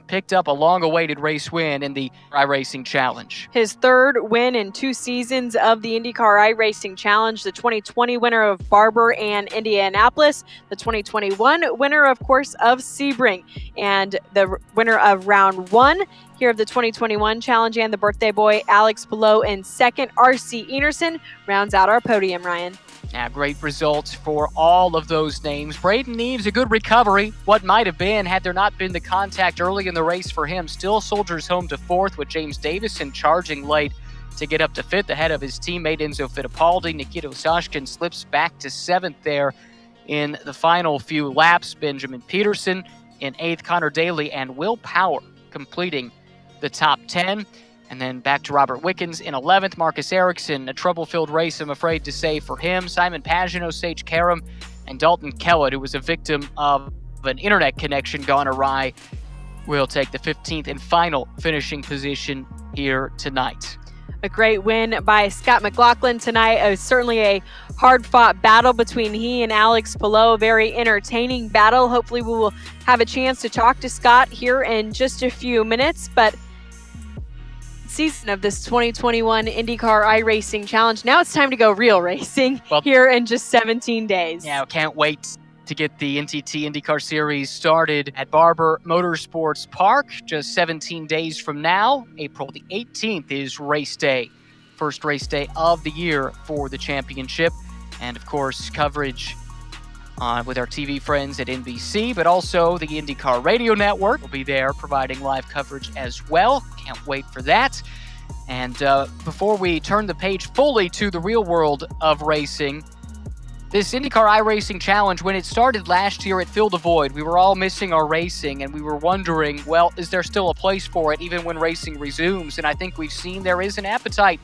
picked up a long-awaited race win in the iRacing Challenge. His 3rd win in 2 seasons of the IndyCar iRacing Challenge, the 2020 winner of Barber and Indianapolis, the 2021 winner, of course, of Sebring, and the winner of round 1 here of the 2021 Challenge, and the birthday boy, Alex Palou, in 2nd. R.C. Enerson rounds out our podium, Ryan. Yeah, great results for all of those names. Braden Neves, a good recovery. What might have been had there not been the contact early in the race for him. Still soldiers home to 4th with James Davison charging late to get up to 5th ahead of his teammate Enzo Fittipaldi. Nikita Wastashkin slips back to 7th there in the final few laps. Benjamin Peterson in 8th. Connor Daly and Will Power completing the top 10. And then back to Robert Wickens in 11th. Marcus Ericsson, a trouble-filled race, I'm afraid to say, for him. Simon Pagino, Sage Karam, and Dalton Kellett, who was a victim of an internet connection gone awry, will take the 15th and final finishing position here tonight. A great win by Scott McLaughlin tonight. Certainly a hard-fought battle between he and Alex Palou. Very entertaining battle. Hopefully we will have a chance to talk to Scott here in just a few minutes. But season of this 2021 IndyCar iRacing Challenge. Now it's time to go real racing here in just 17 days. Yeah, can't wait to get the NTT IndyCar Series started at Barber Motorsports Park just 17 days from now. April the 18th is race day, first race day of the year for the championship. And of course, coverage with our TV friends at NBC, but also the IndyCar Radio Network will be there providing live coverage as well. Can't wait for that. And before we turn the page fully to the real world of racing, this IndyCar iRacing Challenge, when it started last year, it filled a void. We were all missing our racing, and we were wondering, well, is there still a place for it even when racing resumes? And I think we've seen there is an appetite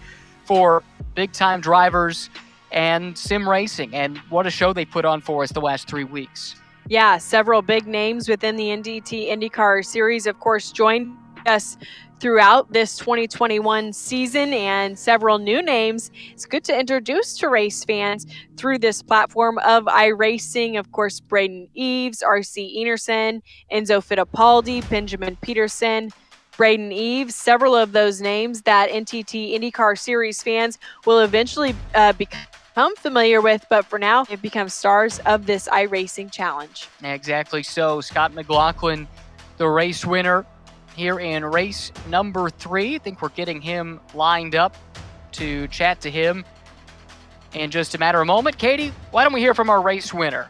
for big-time drivers and sim racing, and what a show they put on for us the last 3 weeks. Yeah, several big names within the IndyCar Series, of course, joined us throughout this 2021 season and several new names. It's good to introduce to race fans through this platform of iRacing. Of course, Braden Eves, RC Enerson, Enzo Fittipaldi, Benjamin Peterson, Braden Eves, several of those names that NTT IndyCar Series fans will eventually become familiar with, but for now, they've become stars of this iRacing challenge. Exactly so. Scott McLaughlin, the race winner here in race number 3. I think we're getting him lined up to chat to him in just a matter of moment. Katie, why don't we hear from our race winner?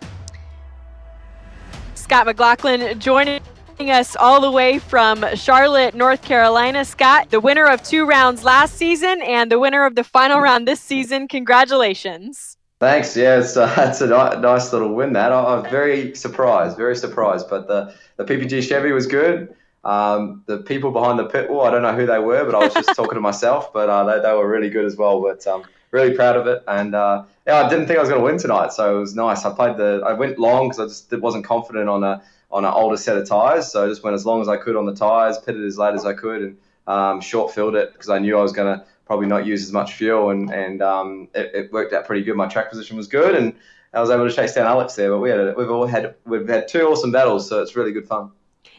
Scott McLaughlin joining us all the way from Charlotte, North Carolina. Scott, the winner of 2 rounds last season and the winner of the final round this season. Congratulations. Thanks. Yeah, it's a nice little win that. I'm very surprised. But the PPG Chevy was good. The people behind the pit wall, I don't know who they were, but I was just talking to myself. But they were really good as well. But really proud of it. And I didn't think I was going to win tonight, so it was nice. I went long because I just wasn't confident on an older set of tires, so I just went as long as I could on the tires, pitted as late as I could, and short-filled it because I knew I was going to probably not use as much fuel, and it worked out pretty good. My track position was good, and I was able to chase down Alex there. But we've had 2 awesome battles, so it's really good fun.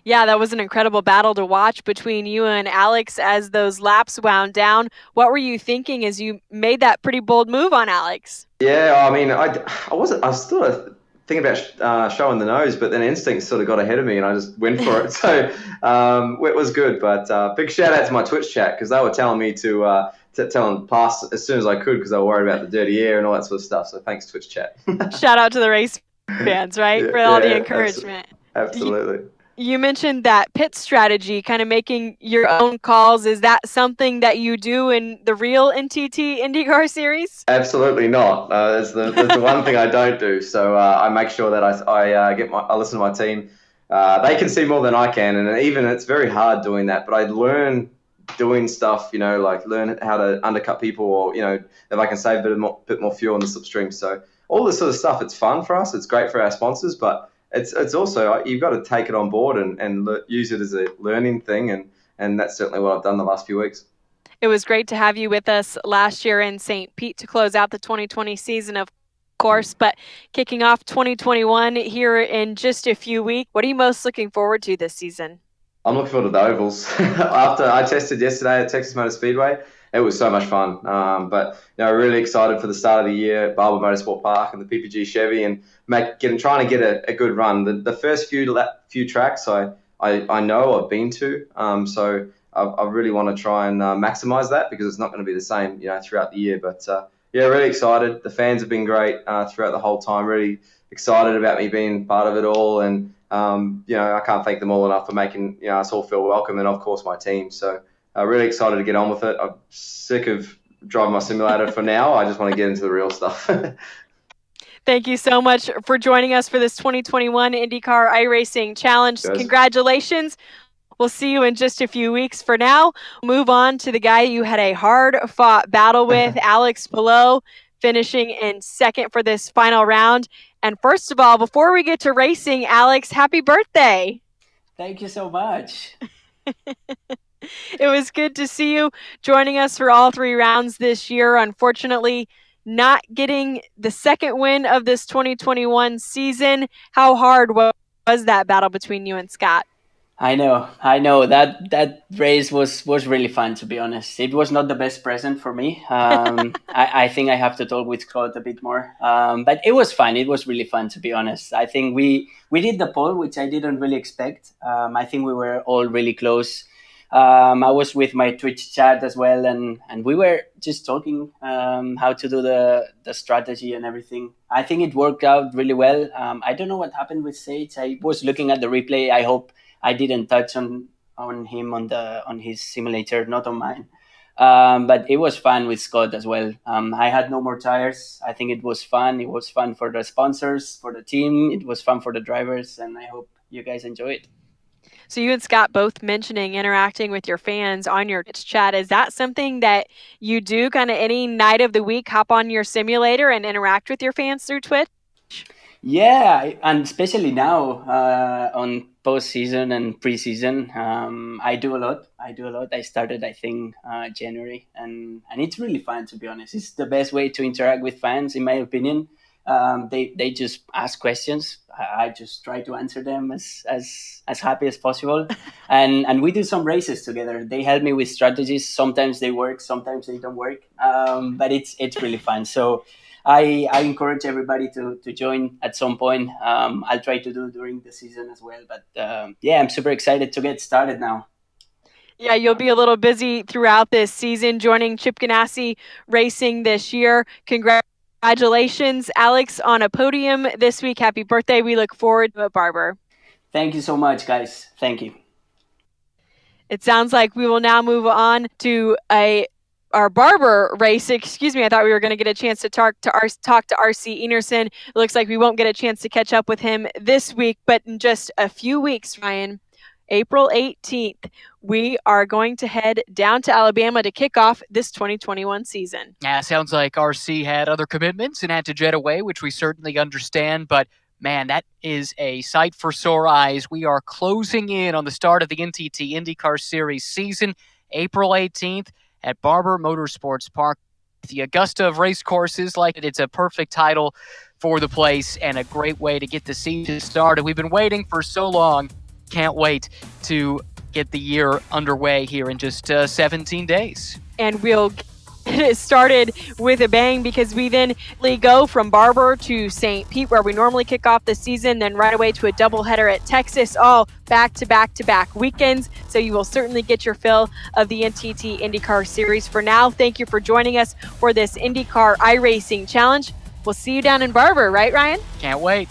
Yeah, that was an incredible battle to watch between you and Alex as those laps wound down. What were you thinking as you made that pretty bold move on Alex? Yeah, I mean, I was still thinking about showing the nose, but then instinct sort of got ahead of me and I just went for it. So it was good. But big shout out to my Twitch chat because they were telling me to tell them pass as soon as I could because they were worried about the dirty air and all that sort of stuff. So thanks, Twitch chat. Shout out to the race fans, right? For all the encouragement. Absolutely. You mentioned that pit strategy, kind of making your own calls. Is that something that you do in the real NTT IndyCar series? Absolutely not. That's the one thing I don't do. So I make sure that I listen to my team. They can see more than I can, and even it's very hard doing that. But I learn doing stuff, like learn how to undercut people, or if I can save a bit more fuel in the slipstream. So all this sort of stuff, it's fun for us. It's great for our sponsors, but it's also you've got to take it on board and use it as a learning thing, and that's certainly what I've done the last few weeks. It was great to have you with us last year in St. Pete to close out the 2020 season, of course, but kicking off 2021 here in just a few weeks. What are you most looking forward to this season? I'm looking forward to the ovals. After I tested yesterday at Texas Motor Speedway, it was so much fun. But really excited for the start of the year at Barber Motorsport Park and the PPG Chevy, and trying to get a good run. The first few tracks I know I've been to, so I really want to try and maximize that because it's not going to be the same throughout the year. But really excited. The fans have been great throughout the whole time. Really excited about me being part of it all, and I can't thank them all enough for making us all feel welcome, and of course my team. So really excited to get on with it. I'm sick of driving my simulator for now. I just want to get into the real stuff. Thank you so much for joining us for this 2021 IndyCar iRacing Challenge. Yes. Congratulations. We'll see you in just a few weeks. For now, move on to the guy you had a hard-fought battle with, Alex Palou, finishing in second for this final round. And first of all, before we get to racing, Alex, happy birthday. Thank you so much. It was good to see you joining us for all 3 rounds this year. Unfortunately, not getting the second win of this 2021 season. How hard was that battle between you and Scott? I know. That race was really fun, to be honest. It was not the best present for me. I think I have to talk with Scott a bit more. But it was fun. It was really fun, to be honest. I think we did the pole, which I didn't really expect. I think we were all really close. I was with my Twitch chat as well, and we were just talking how to do the strategy and everything. I think it worked out really well. I don't know what happened with Sage. I was looking at the replay. I hope I didn't touch on him on his simulator, not on mine. But it was fun with Scott as well. I had no more tires. I think it was fun. It was fun for the sponsors, for the team. It was fun for the drivers, and I hope you guys enjoy it. So you and Scott both mentioning interacting with your fans on your Twitch chat. Is that something that you do kind of any night of the week, hop on your simulator and interact with your fans through Twitch? Yeah, and especially now on post-season and pre-season. I do a lot. I started, I think, January, and it's really fun, to be honest. It's the best way to interact with fans, in my opinion. They just ask questions. I just try to answer them as happy as possible. And we do some races together. They help me with strategies. Sometimes they work, sometimes they don't work. But it's really fun. So I encourage everybody to join at some point. I'll try to do during the season as well. But I'm super excited to get started now. Yeah, you'll be a little busy throughout this season joining Chip Ganassi Racing this year. Congratulations, Alex, on a podium this week. Happy birthday. We look forward to it, Barber. Thank you so much, guys. Thank you. It sounds like we will now move on to our Barber race. Excuse me, I thought we were going to get a chance to talk to RC Enerson. It looks like we won't get a chance to catch up with him this week, but in just a few weeks, Ryan, April 18th, we are going to head down to Alabama to kick off this 2021 season. Yeah, sounds like RC had other commitments and had to jet away, which we certainly understand, but man, that is a sight for sore eyes. We are closing in on the start of the NTT IndyCar Series season, April 18th at Barber Motorsports Park. The Augusta of race courses, it's a perfect title for the place and a great way to get the season started. We've been waiting for so long. Can't wait to get the year underway here in just 17 days. And we'll get it started with a bang because we then go from Barber to St. Pete, where we normally kick off the season, then right away to a doubleheader at Texas, all back-to-back-to-back weekends. So you will certainly get your fill of the NTT IndyCar Series. For now, thank you for joining us for this IndyCar iRacing Challenge. We'll see you down in Barber, right, Ryan? Can't wait.